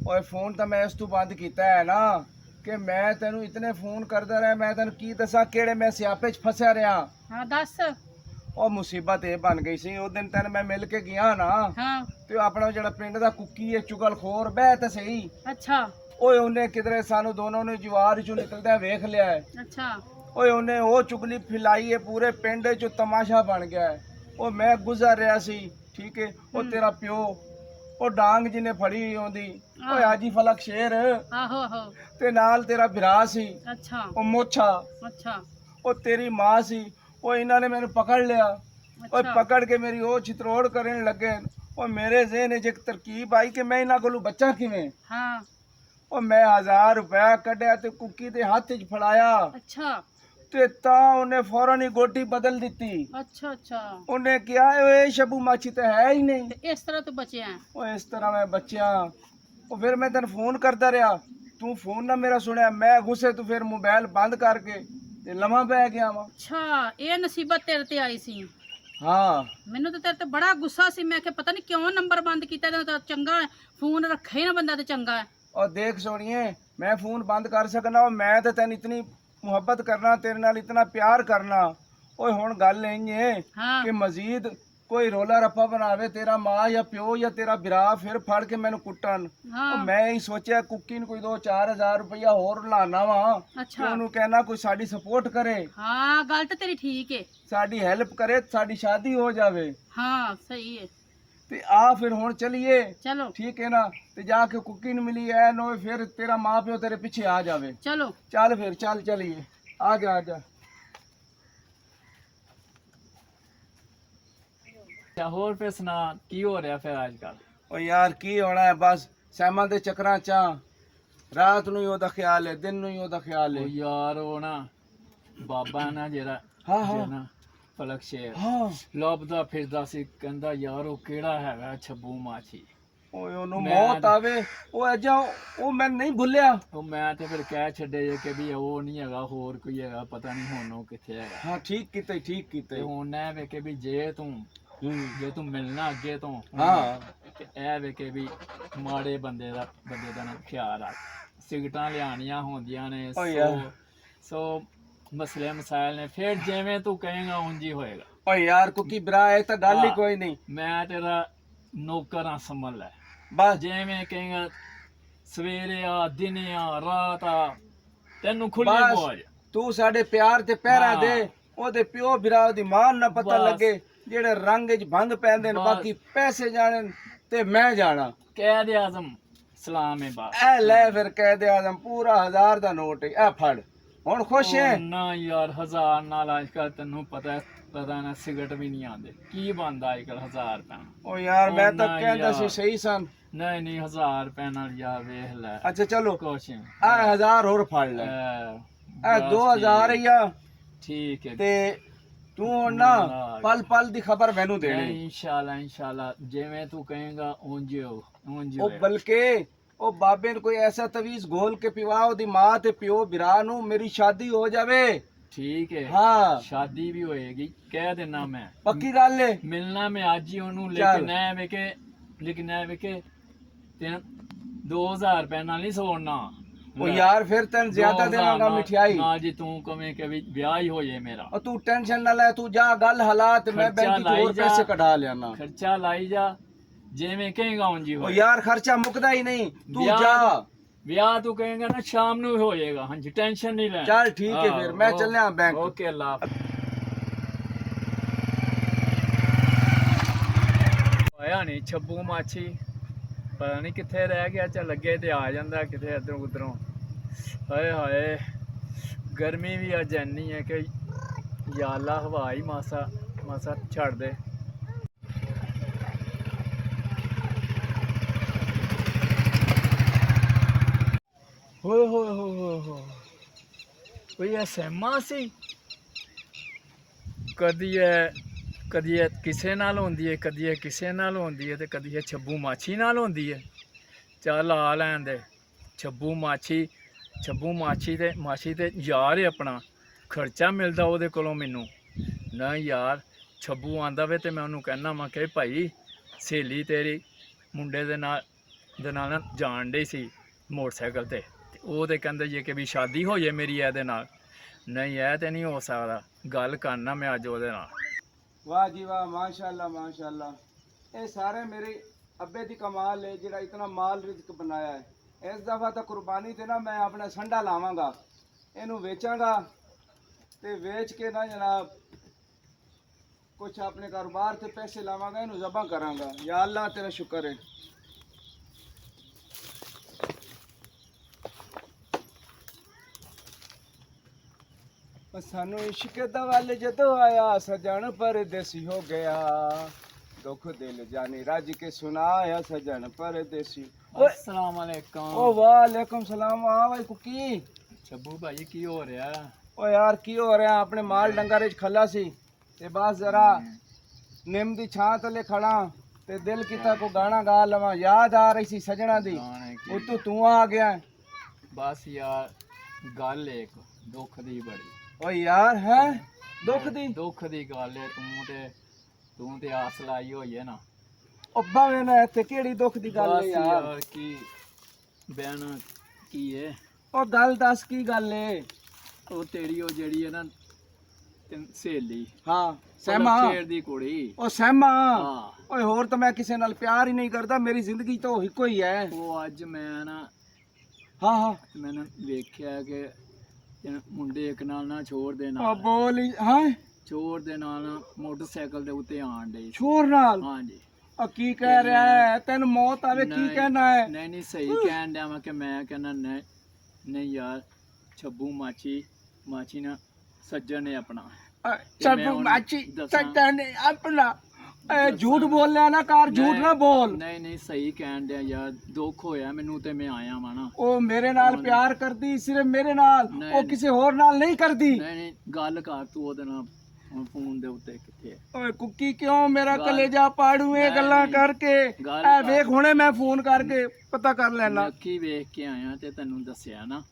ਓਏ ਫੋਨ ਤਾਂ ਮੈਂ ਇਸ ਤੋਂ ਬੰਦ ਕੀਤਾ ਹੈ ਨਾ ਕਿ ਮੈਂ ਤੈਨੂੰ ਇਤਨੇ ਫੋਨ ਕਰਦਾ ਰਿਹਾ, ਮੈਂ ਤੈਨੂੰ ਕੀ ਦੱਸਾਂ ਕਿਹੜੇ ਮੈਂ ਸਿਆਪੇ 'ਚ ਫਸਿਆ ਰਿਹਾ। ਹਾਂ ਦੱਸ। ਉਹ ਮੁਸੀਬਤ ਇਹ ਬਣ ਗਈ ਸੀ ਉਸ ਦਿਨ ਤੈਨੂੰ ਮੈਂ ਮਿਲ ਕੇ ਗਿਆ ਨਾ, ਹਾਂ ਤੇ ਆਪਣਾ ਜਿਹੜਾ ਪਿੰਡ ਦਾ ਕੁੱਕੀ ਹੈ ਚੁਗਲਖੋਰ ਬਹਿ ਤਾਂ ਸਹੀ, ਅੱਛਾ ਓਏ ਉਹਨੇ ਕਿਧਰੇ ਸਾਨੂੰ ਦੋਨੋਂ ਨੂੰ ਜਵਾਰ ਚੋਂ ਨਿਕਲਦਿਆਂ ਵੇਖ ਲਿਆ ਹੈ। ਅੱਛਾ ਓਏ ਉਹਨੇ ਉਹ ਚੁਗਲੀ ਫੈਲਾਈ ਹੈ, ਪੂਰੇ ਪਿੰਡ 'ਚ ਤਮਾਸ਼ਾ ਬਣ ਗਿਆ ਹੈ। ਉਹ ਮੈਂ ਗੁਜ਼ਰ ਰਿਹਾ ਸੀ, ਠੀਕ ਹੈ, ਉਹ ਤੇਰਾ ਪਿਓ ਉਹ ਡਾਂਗ ਜਿਹਨੇ ਫੜੀ ਆਉਂਦੀ, ਓਏ ਆਜੀ ਫਲਕ ਸ਼ੇਰ ਆਹੋ ਆਹੋ ਤੇ ਨਾਲ ਤੇਰਾ ਭਰਾ ਸੀ ਅੱਛਾ ਉਹ ਮੋਛਾ, ਅੱਛਾ ਉਹ ਤੇਰੀ ਮਾਂ ਸੀ। ਉਹ ਇਹਨਾਂ ਨੇ ਮੈਨੂੰ ਪਕੜ ਲਿਆ, ਓਏ ਅੱਛਾ ਪਕੜ ਕੇ ਮੇਰੀ ਉਹ ਚਿਤਰੋੜ ਕਰਨ ਲੱਗੇ। ਉਹ ਮੇਰੇ ਜ਼ਿਹਨ 'ਚ ਇੱਕ ਤਰਕੀਬ ਆਈ ਕਿ ਮੈਂ ਇਹਨਾਂ ਕੋਲੋਂ ਬੱਚਾ ਕਿਵੇਂ। ਹਾਂ ਉਹ ਮੈਂ 1000 ਰੁਪਇਆ ਕੱਢਿਆ ਤੇ ਕੁੱਕੀ ਦੇ ਹੱਥ 'ਚ ਫੜਾਇਆ ਅੱਛਾ ਤੇ ਤਾਂ ਉਹਨੇ ਫੌਰਨ ਹੀ ਗੋਟੀ ਬਦਲ ਦਿੱਤੀ। ਅੱਛਾ ਅੱਛਾ ਉਹਨੇ ਕਿਹਾ ਓਏ ਸ਼ਬੂ ਮਾਛੀ ਤਾਂ ਹੈ ਹੀ ਨਹੀਂ। ਤੇ ਇਸ ਤਰ੍ਹਾਂ ਤੂੰ ਬਚਿਆ ਹੈ। ਉਹ ਇਸ ਤਰ੍ਹਾਂ ਮੈਂ ਬੱਚਿਆਂ। ਉਹ ਫਿਰ ਮੈਂ ਤੈਨੂੰ ਫੋਨ ਕਰਦਾ ਰਿਹਾ, ਤੂੰ ਫੋਨ ਨਾ ਮੇਰਾ ਸੁਣਿਆ, ਮੈਂ ਗੁੱਸੇ ਤੋਂ ਫਿਰ ਮੋਬਾਈਲ ਬੰਦ ਕਰਕੇ ਤੇ ਲੰਮਾ ਪੈ ਗਿਆ ਵਾ। ਅੱਛਾ ਇਹ ਨਸੀਬਤ ਤੇਰੇ ਤੇ ਆਈ ਸੀ। ਹਾਂ ਮੈਨੂੰ ਤਾਂ ਤੇਰੇ ਤੇ ਬੜਾ ਗੁੱਸਾ ਸੀ, ਮੈਂ ਕਿ ਪਤਾ ਨਹੀਂ ਕਿਉਂ ਨੰਬਰ ਬੰਦ ਕੀਤਾ, ਤੇ ਤਾਂ ਚੰਗਾ ਹੈ, ਫੋਨ ਰੱਖੇ ਨਾ ਬੰਦਾ ਤੇ ਚੰਗਾ ਹੈ। और देख सोनिए मैं फोन बंद कर सकना, और मैं तो तेन इतनी मुहब्बत करना, तेरे नाल इतना प्यार करना। ओए हुण गल नहीं है हाँ कि मजीद कोई रोला रप्पा बनावे तेरा माँ या प्यो या तेरा बिरा फिर फड़ के मैनू कुट्टन। हाँ मैं ही सोचा कुकी नूं कोई 2-4 हज़ार रुपया होर लाना वा, अच्छा ਉਹਨੂੰ ਕਹਿਣਾ ਕੋਈ ਸਾਡੀ ਸਪੋਰਟ ਕਰੇ, हाँ गल तो तेरी ठीक है। ਸਾਡੀ ਹੈਲਪ ਕਰੇ, ਸਾਡੀ ਸ਼ਾਦੀ ਹੋ ਜਾਵੇ। हाँ सही है, ਤੇ ਆ ਫਿਰ ਹੁਣ ਚਲੀਏ, चलो ਠੀਕ ਹੈ ਨਾ, ਤੇ ਜਾ ਕੇ ਕੁੱਕੀ ਨੂੰ ਮਿਲੀ ਐ ਨੋ ਫਿਰ ਤੇਰਾ ਮਾਂ ਪਿਓ ਤੇਰੇ ਪਿੱਛੇ ਆ ਜਾਵੇ। चलो ਚੱਲ ਫਿਰ ਚੱਲ ਚਲੀਏ, ਆ ਜਾ ਆ ਜਾ। ਅੱਛਾ ਹੋਰ ਫਿਰ ਸੁਣਾ ਕੀ ਹੋ ਰਿਹਾ ਫਿਰ ਅੱਜ ਕੱਲ? ਓ ਯਾਰ ਕੀ ਹੋਣਾ ਹੈ, ਬਸ ਸਹਿਮਾਂ ਦੇ ਚੱਕਰਾਂ ਚ ਆਂ। ਰਾਤ ਨੂੰ ਹੀ ਉਹਦਾ ਖਿਆਲ ਹੈ, ਦਿਨ ਨੂੰ ਹੀ ਉਹਦਾ ਖਿਆਲ ਉਹ ਹੈ। ਯਾਰ ਉਹ ਨਾ ਬਾਬਾ ਨਾ ਜਿਹੜਾ ਹਾਂ ਹਾਂ ਨਾ ਫਲਕ ਸ਼ੇਰ ਹਾਂ। ਲੱਭਦਾ ਫਿਰਦਾ ਸੀ, ਕਹਿੰਦਾ ਯਾਰ ਉਹ ਕਿਹੜਾ ਹੈਗਾ ਛੱਬੂ ਮਾਛੀ। ਓਏ ਉਹਨੂੰ ਮੈਂ- ਮੌਤ ਆਵੇ, ਉਹ ਅਜਾ ਉਹ ਮੈਂ ਨਹੀਂ ਭੁੱਲਿਆ। ਉਹ ਮੈਂ ਤੇ ਫਿਰ ਕਹਿ ਛੱਡੇ ਜੇ ਕਿ ਵੀ ਉਹ ਨਹੀਂ ਹੈਗਾ, ਹੋਰ ਕੋਈ ਹੈਗਾ, ਪਤਾ ਨਹੀਂ ਹੁਣ ਉਹ ਕਿੱਥੇ ਹੈਗਾ। ਹਾਂ ਠੀਕ ਕੀਤਾ ਠੀਕ ਕੀਤਾ। ਤੇ ਹੁਣ ਇਹ ਵੇ ਕਿ ਵੀ ਜੇ ਤੂੰ ਮਿਲਣਾ ਅੱਗੇ ਤੋਂ ਹਾਂ ਤੇ ਇਹ ਵੇ ਕਿ ਵੀ ਮਾੜੇ ਬੰਦੇ ਦਾ ਨਾ ਖਿਆਲ ਰੱਖ। ਸਿਗਰਟਾਂ ਲਿਆਣੀਆਂ ਹੁੰਦੀਆਂ ਨੇ, ਓ ਯਾਰ। ਸੋ ਮਸਲੇ ਮਸਾਇਲ ਨੇ, ਫਿਰ ਜਿਵੇਂ ਤੂੰ ਕਹੇਗਾ ਉਂਝ ਹੀ ਹੋਏਗਾ। ਓਏ ਯਾਰ ਕੁਕੀ ਭਰਾ ਇਹ ਤਾਂ ਗੱਲ ਹੀ ਹਾਂ। ਕੋਈ ਨਹੀਂ, ਮੈਂ ਤੇਰਾ ਨੌਕਰ ਆ, ਸਮਝ ਲੈ। ਬਸ ਜਿਵੇਂ ਕਹੇਗਾ ਸਵੇਰੇ ਆ, ਦਿਨੇ ਆ, ਰਾਤ ਆ, ਤੈਨੂੰ ਖੁੱਲੀ ਬਸ ਬੋਝ। ਤੂੰ ਸਾਡੇ ਪਿਆਰ ਤੇ ਪਹਿਰਾ ਹਾਂ। ਦੇ, ਉਹਦੇ ਪਿਓ ਭਰਾ ਦੀ ਮਾਂ ਨਾ ਪਤਾ ਬਸ। ਲੱਗੇ, ਜਿਹੜੇ ਰੰਗ 'ਚ ਭੰਗ ਪੈਂਦੇ ਨੇ, ਬਸ। ਬਾਕੀ ਪੈਸੇ ਜਾਣਨ ਤੇ ਮੈਂ ਜਾਣਾ। ਕੈਦ ਆਜ਼ਮ ਸਲਾਮ ਹੈ ਬਾਪ। ਐ ਲੈ ਫਿਰ ਕਹਿ ਦੇ ਆਜ਼ਮ ਪੂਰਾ 1000 ਦਾ ਨੋਟ ਹੈ, ਐ ਫੜ। ਹੁਣ ਖੁਸ਼ ਹੈ? ਉਹ ਨਾ ਯਾਰ 1000 ਨਾਲ ਅੱਜ ਕੱਲ ਤੈਨੂੰ ਪਤਾ ਨਾ ਸਿਗਰਟ ਵੀ ਨਹੀਂ ਆਉਂਦੇ, ਕੀ ਬੰਦਾ ਅੱਜ ਕੱਲ 1000 ਰੁਪਏ। ਓ ਯਾਰ ਮੈਂ ਤਾਂ ਨਾ ਕਹਿੰਦਾ ਸੀ ਯਾਰ। ਸਹੀ ਸਨ। ਨਹੀਂ 1000 ਰੁਪਏ ਨਾਲ ਯਾਰ ਵੇਖ ਲੈ ਅੱਛਾ ਚਲੋ ਕੁਛ ਆ 1000 ਹੋਰ ਫੜ ਲੈ, ਐ 2000 ਹੀ ਆ। ਠੀਕ ਹੈ। ਤੇ ਤੂੰ ਹੁਣ ਨਾ ਪਲ ਪਲ ਦੀ ਖਬਰ ਮੈਨੂੰ ਦੇਣੀ। ਇਨਸ਼ਾਅੱਲਾ ਜਿਵੇਂ ਤੂੰ ਕਹੇਗਾ ਉਂਝ ਉਹ ਬਲਕਿ ਉਹ ਬਾਬੇ ਨੂੰ ਕੋਈ ਐਸਾ ਤਵੀਜ਼ ਘੋਲ ਕੇ ਪਿਵਾ, ਉਹਦੀ ਮਾਂ ਤੇ ਪਿਓ ਬਿਰਾ ਨੂੰ ਮੇਰੀ ਸ਼ਾਦੀ ਹੋ ਜਾਵੇ। ਠੀਕ ਹੈ। ਹਾਂ ਸ਼ਾਦੀ ਵੀ ਹੋਏਗੀ, ਕਹਿ ਦੇਣਾ ਮੈਂ। ਪੱਕੀ ਗੱਲ ਹੈ। ਮਿਲਣਾ ਮੈਂ ਅੱਜ ਹੀ ਉਹਨੂੰ, ਚੱਲ। ਲੇਕਿਨ ਐ ਵੇ ਕਿ ਤੈਨੂੰ 2000 ਰੁਪਏ ਨਾਲ ਨਹੀਂ ਸੋੜਨਾ। ਉਹ ਯਾਰ ਫਿਰ ਤੈਨੂੰ ਜ਼ਿਆਦਾ ਦੇਵਾਂਗਾ ਮਠਿਆਈ। ਨਾ ਜੀ ਤੂੰ ਕਵੇਂ ਕਿ ਵੀ ਵਿਆਹ ਹੀ ਹੋ ਜਾਏ ਮੇਰਾ। ਉਹ ਤੂੰ ਟੈਨਸ਼ਨ ਨਾ ਲੈ, ਤੂੰ ਜਾ ਗੱਲ ਹਾਲਾਤ ਮੈਂ ਖਰਚਾ ਬੈਂਕ ਤੋਂ ਲਾਈ ਹੋਰ ਜਾ। ਪੈਸੇ ਕਢਾ ਲਿਆਣਾ। ਖਰਚਾ ਲਾਈ ਜਾ, ਜਿਵੇਂ ਕਹੇਗਾ ਉਂਝ ਹੀ ਉਹ ਹੋਏ। ਯਾਰ ਖਰਚਾ ਮੁੱਕਦਾ ਹੀ ਨਹੀਂ, ਤੂੰ ਵਿਆਹ- ਜਾ। ਵਿਆਹ ਤੂੰ ਕਹੇਗਾ ਨਾ ਸ਼ਾਮ ਨੂੰ ਹੀ ਹੋ ਜਾਏਗਾ। ਹਾਂਜੀ ਟੈਨਸ਼ਨ ਨਹੀਂ ਲੈਣੀ। ਚੱਲ ਠੀਕ ਹੈ ਫਿਰ ਮੈਂ ਚੱਲਿਆ ਬੈਂਕ। ਓਕੇ ਅੱਲਾ ਹਾਫਿਜ਼। ਆਇਆ ਨਹੀਂ ਛੱਬੂ ਮਾਛੀ, ਪਤਾ ਨਹੀਂ ਕਿੱਥੇ ਰਹਿ ਗਿਆ। ਚੱਲ ਲੱਗੇ ਤੇ ਆ ਜਾਂਦਾ ਕਿਤੇ ਇੱਧਰੋਂ ਉੱਧਰੋਂ। ਹਾਏ ਹਾਏ ਗਰਮੀ ਵੀ ਅੱਜ ਇੰਨੀ ਹੈ ਕਿ ਯਾ ਅੱਲਾ ਹਵਾ ਹੀ ਮਾਸਾ ਛੱਡ ਦੇ। ਹੋਏ ਹੋਏ ਹੋਏ ਹੋਏ ਕੋਈ ਇਹ ਸਹਿਮਾ ਸੀ। ਕਦੀ ਇਹ ਕਿਸੇ ਨਾਲ ਹੁੰਦੀ ਹੈ, ਕਦੀ ਇਹ ਕਿਸੇ ਨਾਲ ਹੁੰਦੀ ਹੈ, ਤੇ ਕਦੀ ਇਹ ਛੱਬੂ ਮਾਛੀ ਨਾਲ ਹੁੰਦੀ ਹੈ। ਚੱਲ ਆ ਲੈਣ ਦੇ। ਛੱਬੂ ਮਾਛੀ ਤੇ ਯਾਰ ਹੈ ਆਪਣਾ, ਖਰਚਾ ਮਿਲਦਾ ਉਹਦੇ ਕੋਲੋਂ ਮੈਨੂੰ। ਨਾ ਯਾਰ ਛੱਬੂ ਆਂਦਾ ਵੇ ਤੇ ਮੈਂ ਉਹਨੂੰ ਕਹਿਣਾ ਮੈਂ ਕਿ ਭਾਈ ਸਹੇਲੀ ਤੇਰੀ ਮੁੰਡੇ ਦੇ ਨਾਲ ਨਾ ਜਾਣ ਡਈ ਸੀ ਮੋਟਰਸਾਈਕਲ ਤੇ ਉਹ ਤੇ ਕਹਿੰਦੇ ਜੇ ਕਿ ਵੀ ਸ਼ਾਦੀ ਹੋ ਜਾਏ ਮੇਰੀ ਇਹਦੇ ਨਾਲ। ਨਹੀਂ ਇਹ ਤੇ ਨਹੀਂ ਹੋ ਸਕਦਾ, ਗੱਲ ਕਰਨਾ ਮੈਂ ਅੱਜ ਉਹਦੇ ਨਾਲ। वाह जी वाह, माशाल्लाह माशाल्लाह। ये सारे मेरे अब्बे दी कमाल है जिहड़ा इतना माल रिज़्क बनाया है। इस दफ़ा तो कुर्बानी ते ना मैं अपना संडा लावांगा, इनू वेचांगा ते वेच के ना जनाब कुछ अपने कारोबार से पैसे लावांगा, इनू ज़बह करांगा। या अल्लाह तेरा शुक्र है। सानू इश्क दा वल जदों आया सजन परदेसी हो गया, दुख दिल जानी रज के सुनाया सजन परदेसी। अस्सलाम वालेकुम। ओ वालेकुम सलाम। आ भाई कुकी ਛੱਬੂ ਭਾਈ ਕੀ ਹੋ ਰਿਹਾ? ओ यार की हो रहा, अपने माल डंगर च खला सी ते बस जरा निम दी छां तले खड़ा ते दिल कीता को गाना गा लवां, याद आ रही सी सजना दी, ਗਾਣੇ ਕੀ? उतों तू आ गया। ਬਸ ਯਾਰ ਗੱਲ ਇੱਕ ਦੁੱਖ ਦੀ ਬੜੀ। ओ यार है दुख दी ਦੁੱਖ ਦੀ ਗੱਲ ਹੈ, ਤੂੰ ਤੇ ਆਸ ਲਾਈ ਹੋਈ ਹੈ ਨਾ। ओ बावे ना इत्थे केड़ी दुख दी गल है ਬਸ यार। ਯਾਰ ਕੀ ਬਹਿਣਾ ਕੀ ਹੈ, ओ गल दस की गल है। ਉਹ ਤੇਰੀ ਉਹ ਜਿਹੜੀ ਹੈ ਨਾ ਸਹੇਲੀ हाँ सहमा, ਸ਼ੇਰ ਦੀ ਕੁੜੀ। ओ सहमा ਹਾਂ ओए होर तो मैं किसी नाल प्यार ही नहीं करता, मेरी जिंदगी तो इको ही है। ਉਹ ਅੱਜ ਮੈਂ ਨਾ हाँ हाँ ਮੈਨੂੰ ਵੇਖਿਆ ਕਿ ਮੁੰਡੇ ਇੱਕ ਨਾਲ ਨਾ ਛੋੜ ਦੇ ओ ਨਾਲ बोल ही हाँ ਚੋਰ ਦੇ ਨਾਲ ਨਾ ਮੋਟਰਸਾਈਕਲ ਦੇ ਉੱਤੇ ਆਣ ਡਈ ਸੀ। छोर नाल ਹਾਂਜੀ। ओ की कह रहा है, तेन मौत आवे की नहीं, कहना है? ਨਹੀਂ ਨਹੀਂ ਸਹੀ ਕਹਿਣ ਡਿਆ ਮੈਂ ਕਿ ਮੈਂ ਕਹਿੰਦਾ ਨਹੀਂ ਨਹੀਂ ਯਾਰ ਛੱਬੂ ਮਾਚੀ ਨਾ ਸੱਜਣ ਨੇ ਆਪਣਾ। चल मैं उन माची दसा- सच्चा ने अपना झूठ बोल रहा ना कार, झूठ ना बोल। ਨਹੀਂ ਨਹੀਂ ਸਹੀ ਕਹਿਣ ਡਿਆ ਯਾਰ, ਦੁੱਖ ਹੋਇਆ ਮੈਨੂੰ ਤੇ ਮੈਂ ਆਇਆ ਵਾਂ ਨਾ। ओ मेरे नाल प्यार करदी, सिर्फ मेरे नाल, नहीं, ओ किसी होर नाल नहीं करदी। ਨਹੀਂ ਨਹੀਂ ਗੱਲ ਕਰ ਤੂੰ ਉਹਦੇ ਨਾਲ ਹੁਣ ਫੋਨ ਦੇ ਉੱਤੇ ਕਿੱਥੇ ਹੈ। ओए कुकी क्यों मेरा गल- कलेजा पाड़ू ए नहीं, गल्लां नहीं। करके? गल ए कर। वेख हुणे मैं फोन करके पता कर लेना। ਮੈਂ ਅੱਖੀ ਵੇਖ ਕੇ ਆਇਆ ਤੇ ਤੈਨੂੰ ਦੱਸਿਆ ਨਾ।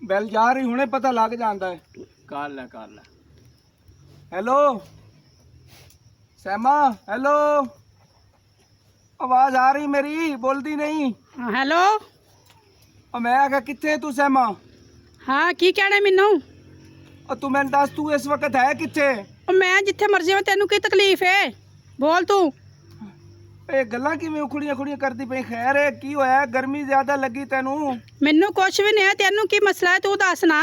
बैल जा रही हुणे पता लग जांदा है। ਕਰ ਲੈ हेलो सहमा, हेलो आवाज आ रही मेरी? बोलती नहीं। ਹੈਲੋ और मैं आखा किथे तू सहमा? ਹਾਂ ਕੀ ਕਹਿਣਾ ਮੈਨੂੰ? और तू मैंने दस तू इस वक्त है किथे? ਉਹ ਮੈਂ ਜਿੱਥੇ ਮਰਜ਼ੀ ਹਾਂ, ਤੈਨੂੰ ਕੀ ਤਕਲੀਫ ਹੈ? ਬੋਲ ਤੂੰ। ਇਹ ਗੱਲਾਂ ਕਿਵੇਂ ਉਖੜੀਆਂ ਖੁੜੀਆਂ ਕਰਦੀ ਪਈ? ਖੈਰ ਹੈ ਕੀ ਹੋਇਆ? ਗਰਮੀ ਜ਼ਿਆਦਾ ਲੱਗੀ ਤੈਨੂੰ? ਮੈਨੂੰ ਕੁਛ ਵੀ ਨਹੀਂ ਹੈ, ਤੈਨੂੰ ਕੀ ਮਸਲਾ ਹੈ ਤੂੰ ਦੱਸ ਨਾ।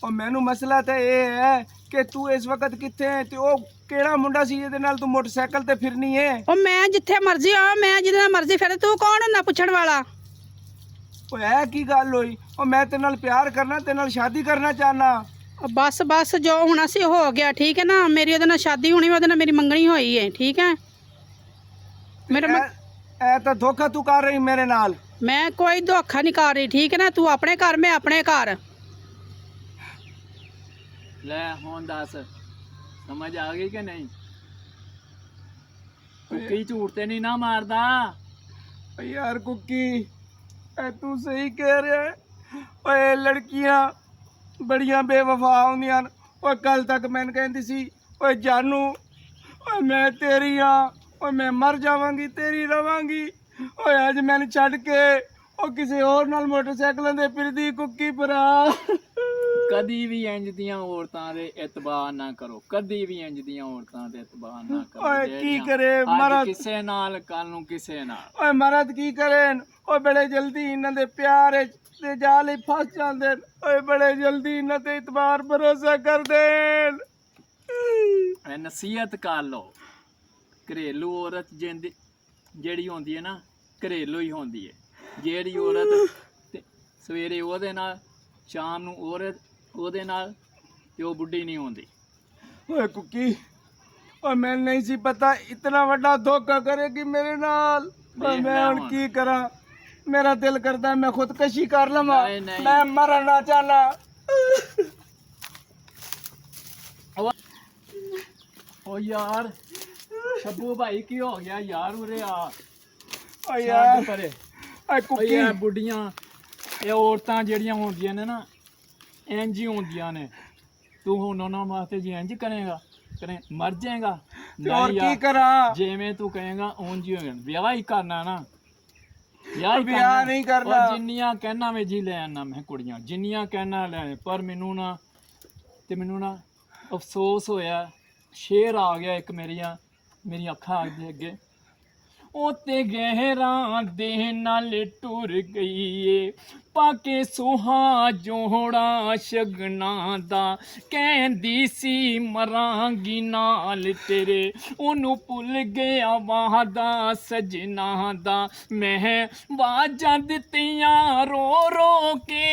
ਉਹ ਮੈਨੂੰ ਮਸਲਾ ਤਾਂ ਇਹ ਹੈ ਕਿ ਤੂੰ ਇਸ ਵਕਤ ਕਿੱਥੇ ਹੈ ਤੇ ਉਹ ਕਿਹੜਾ ਮੁੰਡਾ ਸੀ ਜਿਹਦੇ ਨਾਲ ਤੂੰ ਮੋਟਰਸਾਈਕਲ ਤੇ ਫਿਰਨੀ ਹੈ? ਉਹ ਮੈਂ ਜਿੱਥੇ ਮਰਜ਼ੀ ਹਾਂ, ਮੈਂ ਜਿਹਦੇ ਨਾਲ ਮਰਜ਼ੀ ਫਿਰ, ਤੂੰ ਕੌਣ ਹੁੰਦਾ ਪੁੱਛਣ ਵਾਲਾ? ਉਹ ਇਹ ਕੀ ਗੱਲ ਹੋਈ? ਉਹ ਮੈਂ ਤੇਰੇ ਨਾਲ ਪਿਆਰ ਕਰਨਾ, ਤੇਰੇ ਨਾਲ ਸ਼ਾਦੀ ਕਰਨਾ ਚਾਹਨਾ। ਉਹ ਬਸ ਜੋ ਹੋਣਾ ਸੀ ਹੋ ਗਿਆ, ਠੀਕ ਹੈ ਨਾ। ਮੇਰੀ ਉਹਦੇ ਨਾਲ ਸ਼ਾਦੀ ਹੋਣੀ, ਉਹਦੇ ਨਾਲ ਮੇਰੀ ਮੰਗਣੀ ਹੋਈ ਹੈ, ਠੀਕ ਹੈ। ਮੇਰਾ ਇਹ ਤਾਂ ਧੋਖਾ ਤੂੰ ਕਰ ਰਹੀ ਮੇਰੇ ਨਾਲ। ਮੈਂ ਕੋਈ ਧੋਖਾ ਨਹੀਂ ਕਰ ਰਹੀ, ਠੀਕ ਹੈ ਨਾ। ਤੂੰ ਆਪਣੇ ਘਰ, ਮੈਂ ਆਪਣੇ ਘਰ। ਲੈ ਹੁਣ ਦੱਸ ਸਮਝ ਆ ਗਈ ਕਿ ਨਹੀਂ? ਕੁੱਕੀ ਝੂਠ ਤੇ ਨਹੀਂ ਨਾ ਮਾਰਦਾ। ਓ ਯਾਰ ਕੁੱਕੀ, ਇਹ ਤੂੰ ਸਹੀ ਕਹਿ ਰਿਹਾ ਹੈ। ਓਏ ਲੜਕੀਆਂ ਬੜੀਆਂ ਬੇਵਫਾ ਹੁੰਦੀਆਂ ਨੇ। ਓਏ ਕੱਲ ਤੱਕ ਮੈਨੂੰ ਕਹਿੰਦੀ ਸੀ ਓਏ ਜਾਨੂ, ਓਏ ਮੈਂ ਤੇਰੀ ਆ, ਓਏ ਮੈਂ ਮਰ ਜਾਵਾਂਗੀ ਤੇਰੀ ਰਵਾਂਗੀ। ਓਏ ਅੱਜ ਮੈਨੂੰ ਛੱਡ ਕੇ ਉਹ ਕਿਸੇ ਹੋਰ ਨਾਲ ਮੋਟਰਸਾਈਕਲਾਂ ਦੇ ਫਿਰਦੀ। ਕੁੱਕੀ ਭਰਾ, ਕਦੀ ਵੀ ਇੰਜ ਦੀਆਂ ਔਰਤਾਂ ਦੇ ਇਤਬਾਰ ਨਾ ਕਰੋ, ਕਦੀ ਵੀ ਇੰਜ ਦੀਆਂ ਔਰਤਾਂ ਦੇ ਇਤਬਾਰ ਨਾ ਕਰੋ। ਓਏ ਕੀ ਜਿਹੜੀਆਂ ਕਰੇ ਅੱਜ ਮਰਦ, ਕਿਸੇ ਨਾਲ ਕੱਲ ਨੂੰ ਕਿਸੇ ਨਾਲ। ਓਏ ਮਰਦ ਕੀ ਕਰਨ? ਓਏ ਬੜੇ ਜਲਦੀ ਇਹਨਾਂ ਦੇ ਪਿਆਰ ਤੇ ਜਾਲ ਹੀ ਫਸ ਜਾਂਦੇ ਨੇ। ਓਏ ਬੜੇ ਜਲਦੀ ਇਹਨਾਂ ਤੇ ਇਤਬਾਰ ਭਰੋਸਾ ਕਰਦੇ ਨੇ। ਇਹ ਨਸੀਹਤ ਕਰ ਲਓ। ਘਰੇਲੂ ਔਰਤ ਜਿਹੜੀ ਹੁੰਦੀ ਹੈ ਨਾ, ਘਰੇਲੂ ਹੀ ਹੁੰਦੀ ਹੈ। ਜਿਹੜੀ ਔਰਤ ਸਵੇਰੇ ਉਹਦੇ ਨਾਲ, ਸ਼ਾਮ ਨੂੰ ਔਰਤ ਉਹਦੇ ਨਾਲ, ਤੇ ਉਹ ਬੁੱਢੀ ਨਹੀਂ ਹੁੰਦੀ। ਓਏ ਕੁੱਕੀ, ਓਏ ਮੈਨੂੰ ਨਹੀਂ ਸੀ ਪਤਾ ਇਤਨਾ ਵੱਡਾ ਧੋਖਾ ਕਰੇਗੀ ਮੇਰੇ ਨਾਲ। ਓਏ ਮੈਂ ਹੁਣ ਕੀ ਕਰਾਂ? ਮੇਰਾ ਦਿਲ ਕਰਦਾ ਮੈਂ ਖੁਦਕਸ਼ੀ ਕਰ ਲਵਾਂ। ਨਹੀਂ, ਨਹੀਂ। ਮੈਂ ਮਰਨਾ ਚਾਹਨਾ। ਓ ਯਾਰ ਛੱਬੂ ਭਾਈ ਕੀ ਹੋ ਗਿਆ ਯਾਰ? ਉਰੇ ਆ। ਓਏ ਯਾਰ, ਛੱਡ ਪਰੇ। ਓਏ ਓ ਕੁੱਕੀ, ਇਹ ਬੁੱਢੀਆਂ, ਇਹ ਔਰਤਾਂ ਜਿਹੜੀਆਂ ਹੁੰਦੀਆਂ ਨੇ ਨਾ, ਇੰਜ ਹੀ ਹੁੰਦੀਆਂ ਨੇ। ਤੂੰ ਹੁਣ ਉਹਨਾਂ ਵਾਸਤੇ ਜੀ ਇੰਜ ਕਰੇਗਾ? ਕਰੇ ਮਰ ਜਾਏਗਾ ਤੇ ਹੋਰ ਨਹੀਂ ਕੀ ਯਾਰ, ਕਰਾਂ ਜਿਵੇਂ ਤੂੰ ਕਹੇਗਾ ਉਂਝ ਹੀ ਹੋਏਗਾ ਵਿਆਹ ਹੀ ਕਰਨਾ ਨਾ ਵਿਆਹ ਹੀ ਵਿਆਹ ਨਹੀਂ ਕਰਨਾ। ਉਹ ਜਿੰਨੀਆਂ ਕਹਿਣਾ ਵੇ ਜੀ ਲੈ ਆਣਾ ਮੈਂ ਕੁੜੀਆਂ ਜਿੰਨੀਆਂ ਕਹਿਣਾ ਲੈ ਪਰ ਮੈਨੂੰ ਨਾ ਅਫਸੋਸ ਹੋਇਆ ਸ਼ੇਰ ਆ ਗਿਆ ਇੱਕ ਮੇਰੀਆਂ ਅੱਖਾਂ ਦੇ ਅੱਗੇ ਉਹ ਤੇ ਗਹਿਰਾਂ ਦੇ ਨਾਲ ਟੁਰ ਗਈ ਏ ਪਾਕੇ ਸੁਹਾ ਜੋੜਾ ਸ਼ਗਨਾਂ ਦਾ ਕਹਿੰਦੀ ਸੀ ਮਰਾਂਗੀ ਨਾਲ ਤੇਰੇ ਉਹਨੂੰ ਭੁੱਲ ਗਿਆ ਵਾਹਦਾ ਸਜਣਾ ਦਾ ਮੈਂ ਬਾਜਾਂ ਦਿੱਤੀਆਂ ਰੋ ਰੋ ਕੇ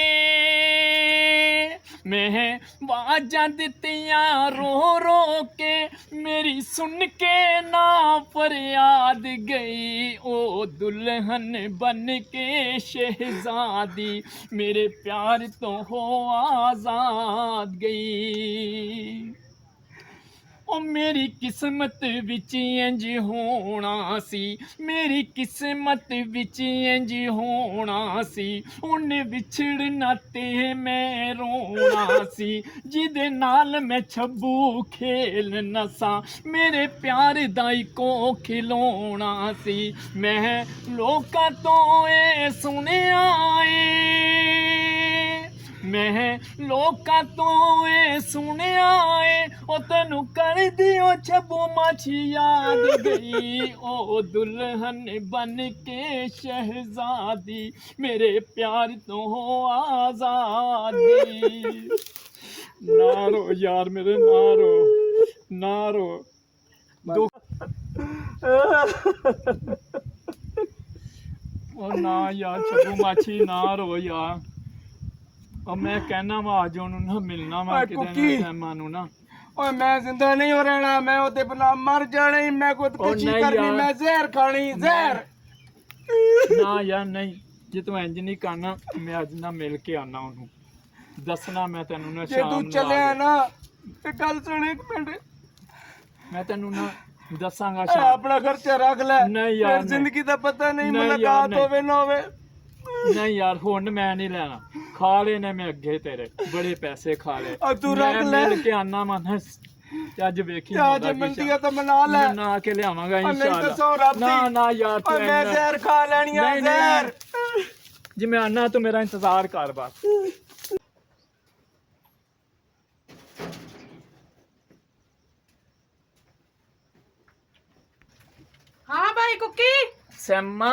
ਮੈਂ ਬਾਜਾਂ ਦਿੱਤੀਆਂ ਰੋ ਰੋ ਕੇ ਮੇਰੀ ਸੁਣ ਕੇ ਨਾ ਫਰਿਆਦ ਗਈ ਉਹ ਦੁਲਹਨ ਬਨ ਕੇ ਸ਼ਹਿਜ਼ਾਦੀ ਮੇਰੇ ਪਿਆਰ ਤੋਂ ਹੋ ਆਜ਼ਾਦ ਗਈ ਉਹ ਮੇਰੀ ਕਿਸਮਤ ਵਿੱਚ ਇੰਜ ਹੋਣਾ ਸੀ ਮੇਰੀ ਕਿਸਮਤ ਵਿੱਚ ਇੰਜ ਹੋਣਾ ਸੀ ਉਹਨੇ ਵਿਛੜਨਾ ਤੇ ਮੈਂ ਰੋਣਾ ਸੀ ਜਿਹਦੇ ਨਾਲ ਮੈਂ ਛੱਬੂ ਖੇਲ ਨਸਾਂ ਮੇਰੇ ਪਿਆਰ ਦਾ ਇੱਕੋ ਖਿਲੋਣਾ ਸੀ ਮੈਂ ਲੋਕਾਂ ਤੋਂ ਇਹ ਸੁਣਿਆ ਏ ਮੈਂ ਲੋਕਾਂ ਤੋਂ ਇਹ ਸੁਣਿਆ ਏ ਉਹ ਤੈਨੂੰ ਕਰਦੀ ਉਹ ਛੱਬੂ ਮਾਛੀ ਯਾਦ ਗਈ ਉਹ ਦੁਲਹਨ ਬਨ ਕੇ ਸ਼ਹਿਜ਼ਾਦੀ ਮੇਰੇ ਪਿਆਰ ਤੋਂ ਆਜ਼ਾਦ ਗਈ ਨਾ ਰੋ ਯਾਰ ਮੇਰੇ ਨਾ ਰੋ ਦੁੱਖ ਉਹ ਨਾ ਯਾਰ ਛੱਬੂ ਮਾਛੀ ਨਾ ਰੋ ਯਾਰ ਉਹ ਮੈਂ ਕਹਿਣਾ ਵਾ ਅੱਜ ਉਹਨੂੰ ਨਾ ਮਿਲਣਾ ਵਾ ਓਏ ਕਿਤੇ ਕੁੱਕੀ। ਨਾ ਟਾਈਮਾਂ ਨੂੰ ਨਾ ਓਏ ਮੈਂ ਜ਼ਿੰਦਾ ਨਹੀਂ ਹੋ ਰਹਿਣਾ ਮੈਂ ਉਹਦੇ ਬਿਨਾ ਮਰ ਜਾਣਾ ਹੀ ਮੈਂ ਖੁਦਕੁਸ਼ੀ ਨਹੀਂ ਕਰਨੀ ਯਾਰ। ਮੈਂ ਜ਼ਹਿਰ ਖਾਣੀ ਜ਼ਹਿਰ ਨਾ ਯਾਰ ਨਹੀਂ ਜੇ ਤੂੰ ਇੰਜ ਨਹੀਂ ਕਰਨਾ ਮੈਂ ਅੱਜ ਨਾ ਮਿਲ ਕੇ ਆਣਾ ਉਹਨੂੰ ਦੱਸਣਾ ਮੈਂ ਤੈਨੂੰ ਨਾ ਜੇ ਸ਼ਾਮ ਤੂੰ ਨੂੰ ਚੱਲਿਆ ਆ ਨਾ ਤੇ ਗੱਲ ਸੁਣ ਇੱਕ ਮਿੰਟ ਕੇ। ਮੈਂ ਤੈਨੂੰ ਨਾ ਦੱਸਾਂਗਾ ਇਹ ਸ਼ਾਮ ਆਪਣਾ ਖਰਚਾ ਰੱਖ ਲੈ ਨਹੀਂ ਯਾਰ, ਫਿਰ ਜ਼ਿੰਦਗੀ ਦਾ ਪਤਾ ਨਹੀਂ ਨਹੀਂ ਯਾਰ, ਮੁਲਾਕਾਤ ਨਹੀਂ। ਹੋਵੇ ਨਾ ਹੋਵੇ ਨਹੀਂ ਯਾਰ ਹੁਣ ਮੈਂ ਨਹੀਂ ਲੈਣਾ ਖਾ ਲਏ ਨੇ ਮੈਂ ਅੱਗੇ ਤੇਰੇ ਬੜੇ ਪੈਸੇ ਖਾ ਲਏ ਆ ਤੂੰ ਰੱਖ ਮੈਂ ਲੈ। ਮਿਲ ਕੇ ਆਣਾ ਮਨ ਅੱਜ ਵੇਖੀ ਤੇ ਹੁੰਦਾ ਅੱਜ ਕੀ ਮਿਲਦੀ ਸ਼ਾਮ। ਆ ਤਾਂ ਮਨਾ ਲੈ ਮੈਂ ਨਾ ਕੇ ਲਿਆਵਾਂਗਾ ਨਹੀਂ ਤਾਂ ਇਨਸ਼ਾਅੱਲਾ ਸਹੁੰ ਰੱਬ ਦੀ। ਨਾ ਯਾਰ ਤੂੰ ਓਏ ਮੈਂ ਇੰਨਾ- ਜ਼ਹਿਰ ਖਾ ਲੈਣੀ ਆ ਨਹੀਂ, ਜ਼ਹਿਰ ਜੇ ਮੈਂ ਆਨਾ ਤੂੰ ਮੇਰਾ ਇੰਤਜ਼ਾਰ ਕਰ ਬਸ हाँ भाई कुकी ਸੈਮਾ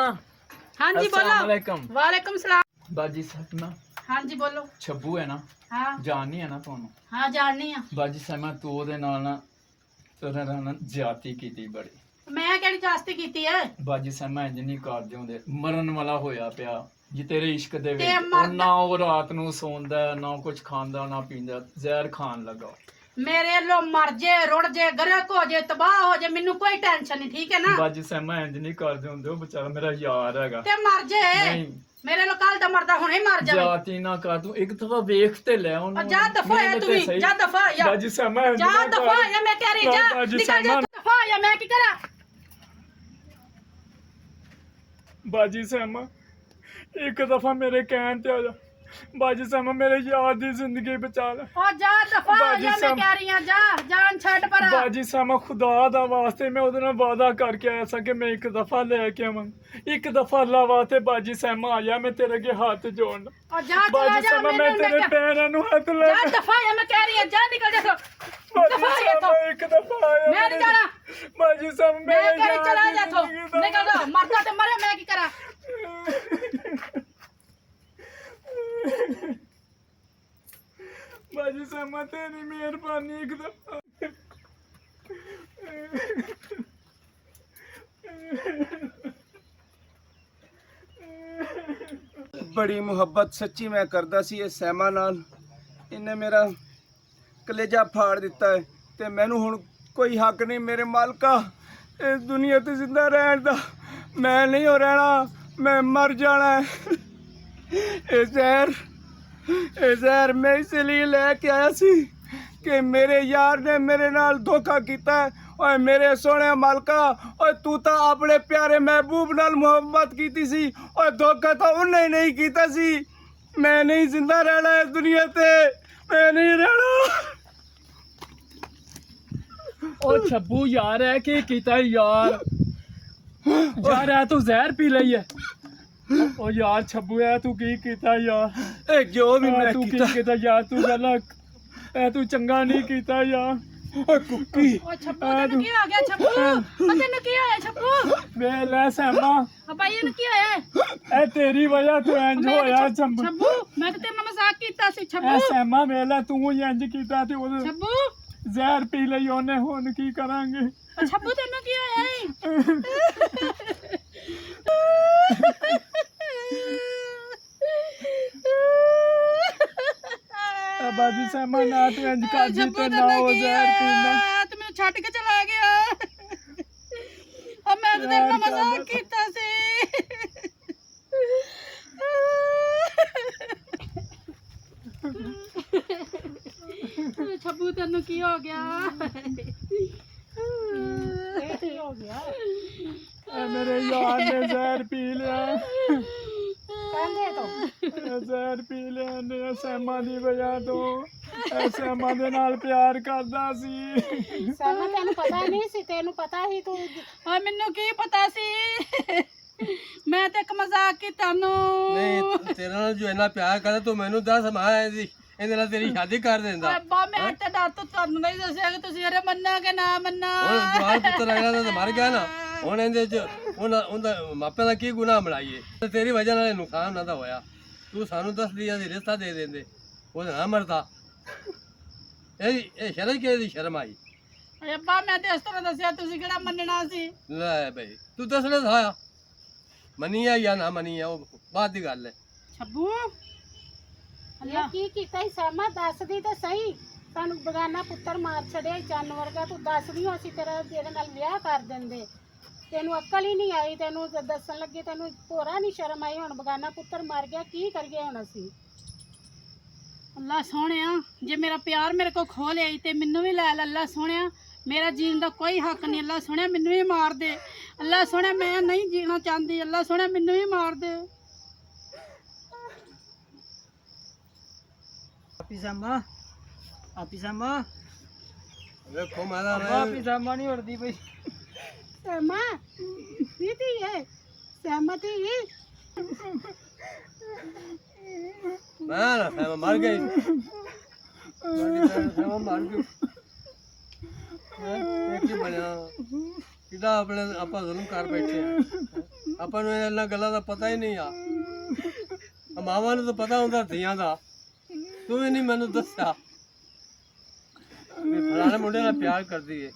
हाँ जी अस्सलाम बोलो वालेकुम। वालेकुम सलाम ਬਾਜੀ ਸੈਮਾ हाँ जी बोलो ਛੱਬੂ ਹੈ ਨਾ हाँ ਜਾਣਨੀ ਹੈ ਨਾ ਤੁਹਾਨੂੰ हाँ जाननी है ਬਾਜੀ ਸੈਮਾ ਤੂੰ ਉਹਦੇ ਨਾਲ ਨਾ ਤੇਰੇ ਨਾਲ ਜ਼ਿਆਦਤੀ ਕੀਤੀ ਬੜੀ मैं केड़ी जास्ती कीती है ਬਾਜੀ ਸੈਮਾ ਇੰਜ ਨਹੀਂ ਕਰਦੇ ਹੁੰਦੇ ਮਰਨ ਵਾਲਾ ਹੋਇਆ ਪਿਆ ਜੀ ਤੇਰੇ ਇਸ਼ਕ ਦੇ ਤੇ ਵਿੱਚ ਮਰਦ- ਉਹ ਨਾ ਉਹ ਰਾਤ ਨੂੰ ਸੌਂਦਾ ਨਾ ਕੁਝ ਖਾਂਦਾ ਨਾ ਪੀਂਦਾ ਜ਼ਹਿਰ ਖਾਣ ਲੱਗਾ मेरे लो मर जे रुड़ जे गरक हो जे तबाह हो जे मेनू कोई टेंशन नहीं ठीक है ना ਬਾਜੀ ਸੈਮਾ ਇੰਜ ਨਹੀਂ ਕਰਦੇ ਹੁੰਦੇ ਉਹ ਵਿਚਾਰਾ ਮੇਰਾ ਯਾਰ ਹੈਗਾ ते मर जे ਨਹੀਂ मेरे लो कल दा मरदा हुणे ही मर जावे ਜਾਤੀ ਨਾ ਕਰ ਤੂੰ ਇੱਕ ਦਫਾ ਵੇਖ ਤੇ ਲੈ ਉਹਨੂੰ जा दफा है ਮਿਹਨਤ तू ਤੇ भी ਸਹੀ। जा दफा या ਬਾਜੀ ਸੈਮਾ ਇੰਜ जा ਨਾ दफा ਕਰ। या मैं कह रही जा ਬਾਜੀ निकल जा ਸੈਮਾ दफा या मैं की करा ਬਾਜੀ ਸੈਮਾ ਇੱਕ ਦਫਾ ਮੇਰੇ ਕਹਿਣ ਤੇ ਆ ਜਾ ਬਾਜੀ ਸੈਮਾ ਮੇਰੇ ਯਾਰ ਦੀ ਜ਼ਿੰਦਗੀ ਬਚਾ ਲੈ ओ जा दफा बाजी या मैं सम- कह रही हूं जा जान छट पर ਬਾਜੀ ਸੈਮਾ ਖੁਦਾ ਦਾ ਵਾਸਤੇ ਮੈਂ ਉਹਦੇ ਨਾਲ ਵਾਅਦਾ ਕਰਕੇ ਆਇਆ ਸਾਂ ਕਿ ਮੈਂ ਇੱਕ ਦਫਾ ਲੈ ਕੇ ਆਵਾਂ ਇੱਕ ਦਫਾ ਅੱਲਾ ਵਾਸਤੇ ਬਾਜੀ ਸੈਮਾ ਆਇਆ ਮੈਂ ਤੇਰੇ ਅੱਗੇ ਹੱਥ ਜੋੜਨਾ और जा चला ਬਾਜੀ जा ਸੈਮਾ ਮੈਂ मेनू ਤੇਰੇ मैं ਪੈਰਾਂ ਨੂੰ ਹੱਥ ਲਾ जा दफा या मैं कह रही हूं जा निकल जा ਬਾਜੀ दफा ये तो ਸੈਮਾ ਇੱਕ ਦਫਾ ਆਇਆ मैं नहीं जाना ਬਾਜੀ ਸੈਮਾ मैं ਮੇਰੇ कह रही ਯਾਰ चला ਦੀ जा तो ਜ਼ਿੰਦਗੀ ਦਾ- निकल जा मरदा ते मरे मैं की करा ਬਾਜੀ ਸੈਮਾ ਤੇਰੀ ਮਿਹਰਬਾਨੀ ਇੱਕ ਦਫਾ ਬੜੀ ਮੁਹੱਬਤ ਸੱਚੀ ਮੈਂ ਕਰਦਾ ਸੀ ਇਹ ਸੈਮਾ ਨਾਲ ਇਹਨੇ ਮੇਰਾ ਕਲੇਜਾ ਫਾੜ ਦਿੱਤਾ ਹੈ ਤੇ ਮੈਨੂੰ ਹੁਣ ਕੋਈ ਹੱਕ ਨਹੀਂ ਮੇਰੇ ਮਾਲਕਾ ਇਸ ਦੁਨੀਆ ਤੇ ਜ਼ਿੰਦਾ ਰਹਿਣ ਦਾ ਮੈਂ ਨਹੀਂ ਹੋ ਰਹਿਣਾ ਮੈਂ ਮਰ ਜਾਣਾ ਹੈ ਇਹ ਜ਼ਹਿਰ ਮੈਂ ਇਸ ਲਈ ਲੈ ਕੇ ਆਇਆ ਸੀ ਕਿ ਮੇਰੇ ਯਾਰ ਨੇ ਮੇਰੇ ਨਾਲ ਧੋਖਾ ਕੀਤਾ ਹੈ। ਓਏ ਮੇਰੇ ਸੋਹਣੇ ਮਾਲਕਾ ਓਏ ਤੂੰ ਤਾਂ ਆਪਣੇ ਪਿਆਰੇ ਮਹਿਬੂਬ ਨਾਲ ਮੁਹੱਬਤ ਕੀਤੀ ਸੀ ਓਏ ਧੋਖਾ ਤਾਂ ਉਹਨੇ ਨਹੀਂ ਕੀਤਾ ਸੀ ਮੈਂ ਨਹੀਂ ਜ਼ਿੰਦਾ ਰਹਿਣਾ ਇਸ ਦੁਨੀਆ ਤੇ ਮੈਂ ਨਹੀਂ ਰਹਿਣਾ ਉਹ ਛੱਬੂ ਯਾਰ ਐ ਕੀ ਕੀਤਾ ਯਾਰ ਯਾਰ ਐ ਤੂੰ ਜ਼ਹਿਰ ਪੀ ਲਈ ਐ ਉਹ ਯਾਰ ਛੱਬੂ ਐ ਤੂੰ ਕੀ ਕੀਤਾ ਯਾਰ ਇਹ ਜੋ ਵੀ ਮੈਂ ਤੂੰ ਕੀ ਕੀਤਾ ਕੀਤਾ ਯਾਰ ਤੂੰ ਪਹਿਲਾਂ ਐ ਤੂੰ ਚੰਗਾ ਨਹੀਂ ਕੀਤਾ ਯਾਰ ਓਏ ਕੁੱਕੀ ਓ ਛੱਪੂ ਤੈਨੂੰ ਕੀ ਹੋ ਗਿਆ ਛੱਪੂ ਓ ਤੈਨੂੰ ਕੀ ਹੋਇਆ ਛੱਪੂ ਵੇ ਲੈ ਸੈਮਾ ਓ ਭਾਈ ਇਹਨੂੰ ਕੀ ਹੋਇਆ ਐ ਤੇਰੀ ਵਜ੍ਹਾ ਤੋਂ ਇੰਜ ਹੋਇਆ ਛੱਬੂ ਛੱਪੂ ਮੈਂ ਤਾਂ ਤੇਰੇ ਨਾਲ ਮਜ਼ਾਕ ਕੀਤਾ ਸੀ ਐ ਛੱਪੂ ਸੈਮਾ ਵੇਲਾ ਤੂੰ ਹੀ ਇੰਜ ਕੀਤਾ ਤੇ ਉਹ ਛੱਪੂ ਜ਼ਹਿਰ ਪੀ ਲਈ ਉਹਨੇ ਹੁਣ ਕੀ ਕਰਾਂਗੇ ਓ ਛੱਪੂ ਤੈਨੂੰ ਕੀ ਹੋਇਆ ਈ ਬਾਜੀ ਸੈਮਾ ਨਾ ਤੂੰ ਇੰਜ ਕਰਦੀ ਤੇ ਨਾ ਉਹ ਜ਼ਹਿਰ ਪੀਂਦਾ ਤੂੰ ਮੈਨੂੰ ਛੱਡ ਕੇ ਚਲਾ ਗਿਆ ਮੈਂ ਤਾਂ ਤੇਰੇ ਨਾਲ ਮਜ਼ਾਕ ਕੀਤਾ ਸੀ ਛੱਬੂ ਤੈਨੂੰ ਕੀ ਹੋ ਗਿਆ ਇਹ ਕੀ ਹੋ ਗਿਆ ਐ ਮੇਰੇ ਯਾਰ ਨੇ ਜ਼ਹਿਰ ਪੀ ਲਿਆ ਕਹਿੰਦੇ ਤੋਂ ਜ਼ਹਿਰ ਪੀ ਲਿਆ ਨੇ ਸੈਮਾ ਦੀ ਵਜ੍ਹਾ ਤੋਂ ਐ ਸੈਮਾ ਦੇ ਨਾਲ ਪਿਆਰ ਕਰਦਾ ਸੀ ਸੈਮਾ ਤੈਨੂੰ ਪਤਾ ਨਹੀਂ ਸੀ ਤੈਨੂੰ ਪਤਾ ਸੀ ਤੂੰ ਓਏ ਮੈਨੂੰ ਕੀ ਪਤਾ ਸੀ ਮੈਂ ਤਾਂ ਇੱਕ ਮਜ਼ਾਕ ਕੀਤਾ ਨੂੰ ਨਹੀਂ ਤੇਰੇ ਨਾਲ ਜੋ ਇੰਨਾ ਪਿਆਰ ਕਰਦਾ ਤੂੰ ਮੈਨੂੰ ਦੱਸ ਮੈਂ ਇਹਦੇ ਨਾਲ ਤੇਰੀ ਸ਼ਾਦੀ ਕਰ ਦਿੰਦਾ ਅੱਬਾ ਮੈਂ ਤਾਂ ਡਰ ਤੋਂ ਤੁਹਾਨੂੰ ਨਹੀਂ ਦੱਸਿਆ ਕਿ ਤੁਸੀਂ ਇਹਦੇ ਮੰਨਾ ਕਿ ਨਾ ਮੰਨਾ ਹੁਣ ਜਵਾਨ ਪੁੱਤਰ ਅਗਲਾ ਤਾਂ ਮਰ ਗਿਆ ਨਾ ਹੁਣ ਇਹਦੇ ਚ ਉਹਦਾ ਮਾਪਿਆਂ ਦਾ ਕੀ ਗੁਨਾਹ ਬਣਾਈਏ ਤੇ ਤੇਰੀ ਵਜ੍ਹਾ ਨਾਲ ਇਹ ਨੁਕਸਾਨ ਉਹਨਾਂ ਦਾ ਹੋਇਆ ਤੂੰ ਸਾਨੂੰ ਦੱਸਦੀ ਅਸੀਂ ਰਿਸ਼ਤਾ ਦੇ ਦਿੰਦੇ ਉਹ ਨਾ ਮਰਦਾ ਇਹ ਸ਼ਰਮ ਕਿਹਦੀ ਸ਼ਰਮ ਆਈ ਓਏ ਅੱਬਾ ਮੈਂ ਤੇ ਇਸ ਤਰ੍ਹਾਂ ਦੱਸਿਆ ਤੁਸੀਂ ਕਿਹੜਾ ਮੰਨਣਾ ਸੀ ਲੈ ਬਈ ਤੂੰ ਦੱਸਣਾ ਸਾਇਆ ਮੰਨੀਆ ਜਾਂ ਨਾ ਮੰਨੀਆ ਉਹ ਬਾਅਦ ਦੀ ਗੱਲ ਹੈ ਛੱਬੂ ਇਹ ਕੀ ਕੀਤਾ ਸੀ ਸੈਮਾ ਦੱਸਦੀ ਤੇ ਸਹੀ ਸਾਨੂੰ ਬਗਾਨਾ ਪੁੱਤਰ ਮਾਰ ਛੜਿਆ ਚੰਨ ਵਰਗਾ ਤੂੰ ਦੱਸਦੀ ਹੋ ਅਸੀਂ ਤੇਰਾ ਇਹਦੇ ਨਾਲ ਵਿਆਹ ਕਰ ਦਿੰਦੇ ਤੈਨੂੰ ਅਕਲ ਹੀ ਨਹੀਂ ਆਈ ਤੈਨੂੰ ਦੱਸਣ ਲੱਗੇ ਤੈਨੂੰ ਭੋਰਾ ਨਹੀਂ ਸ਼ਰਮ ਆਈ ਹੁਣ ਬਗਾਨਾ ਪੁੱਤਰ ਮਰ ਗਿਆ ਕੀ ਕਰੀਏ ਹੁਣ ਅਸੀਂ ਅੱਲਾ ਸੋਹਣਿਆ ਜੇ ਮੇਰਾ ਪਿਆਰ ਮੇਰੇ ਕੋ ਖੋ ਲਿਆਈ ਤੇ ਮੈਨੂੰ ਵੀ ਲੈ ਅੱਲਾ ਸੋਹਣਿਆ ਮੇਰਾ ਜੀਣ ਦਾ ਕੋਈ ਹੱਕ ਨਹੀਂ ਅੱਲਾ ਸੋਹਣਿਆ ਮੈਨੂੰ ਵੀ ਮਾਰ ਦੇ ਅੱਲਾ ਸੋਹਣਿਆ ਮੈਂ ਨਹੀਂ ਜੀਣਾ ਚਾਹੁੰਦੀ ਅੱਲਾ ਸੋਹਣਿਆ ਮੈਨੂੰ ਵੀ ਮਾਰ ਦੇ ਆਪੀ ਸਾਮਾ ਵੇਖੋ ਮਾਦਾ ਆਪੀ ਸਾਮਾ ਨਹੀਂ ਉੜਦੀ ਪਈ ਸੈਮਾ ਦੀਦੀ ਹੈ ਸਹਿਮਤੀ ਮੈਂ ਮਰ ਗਈ ਮੈਂ ਮਰ ਗਈ ਇਹ ਕੀ ਬਣਿਆ ਕਿਦਾ ਆਪਣੇ ਆਪਾਂ ਜ਼ੁਲਮ ਕਰ ਬੈਠੇ ਆ ਆਪਾਂ ਨੂੰ ਇਹਨਾਂ ਗੱਲਾਂ ਦਾ ਪਤਾ ਹੀ ਨਹੀਂ ਆ ਮਾਵਾਂ ਨੂੰ ਤਾਂ ਪਤਾ ਹੁੰਦਾ ਧੀਆਂ ਦਾ ਤੂੰ ਵੀ ਨਹੀਂ ਮੈਨੂੰ ਦੱਸਿਆ ਵੀ ਫਲਾਣੇ ਮੁੰਡੇ ਨਾਲ ਪਿਆਰ ਕਰਦੀ ਏ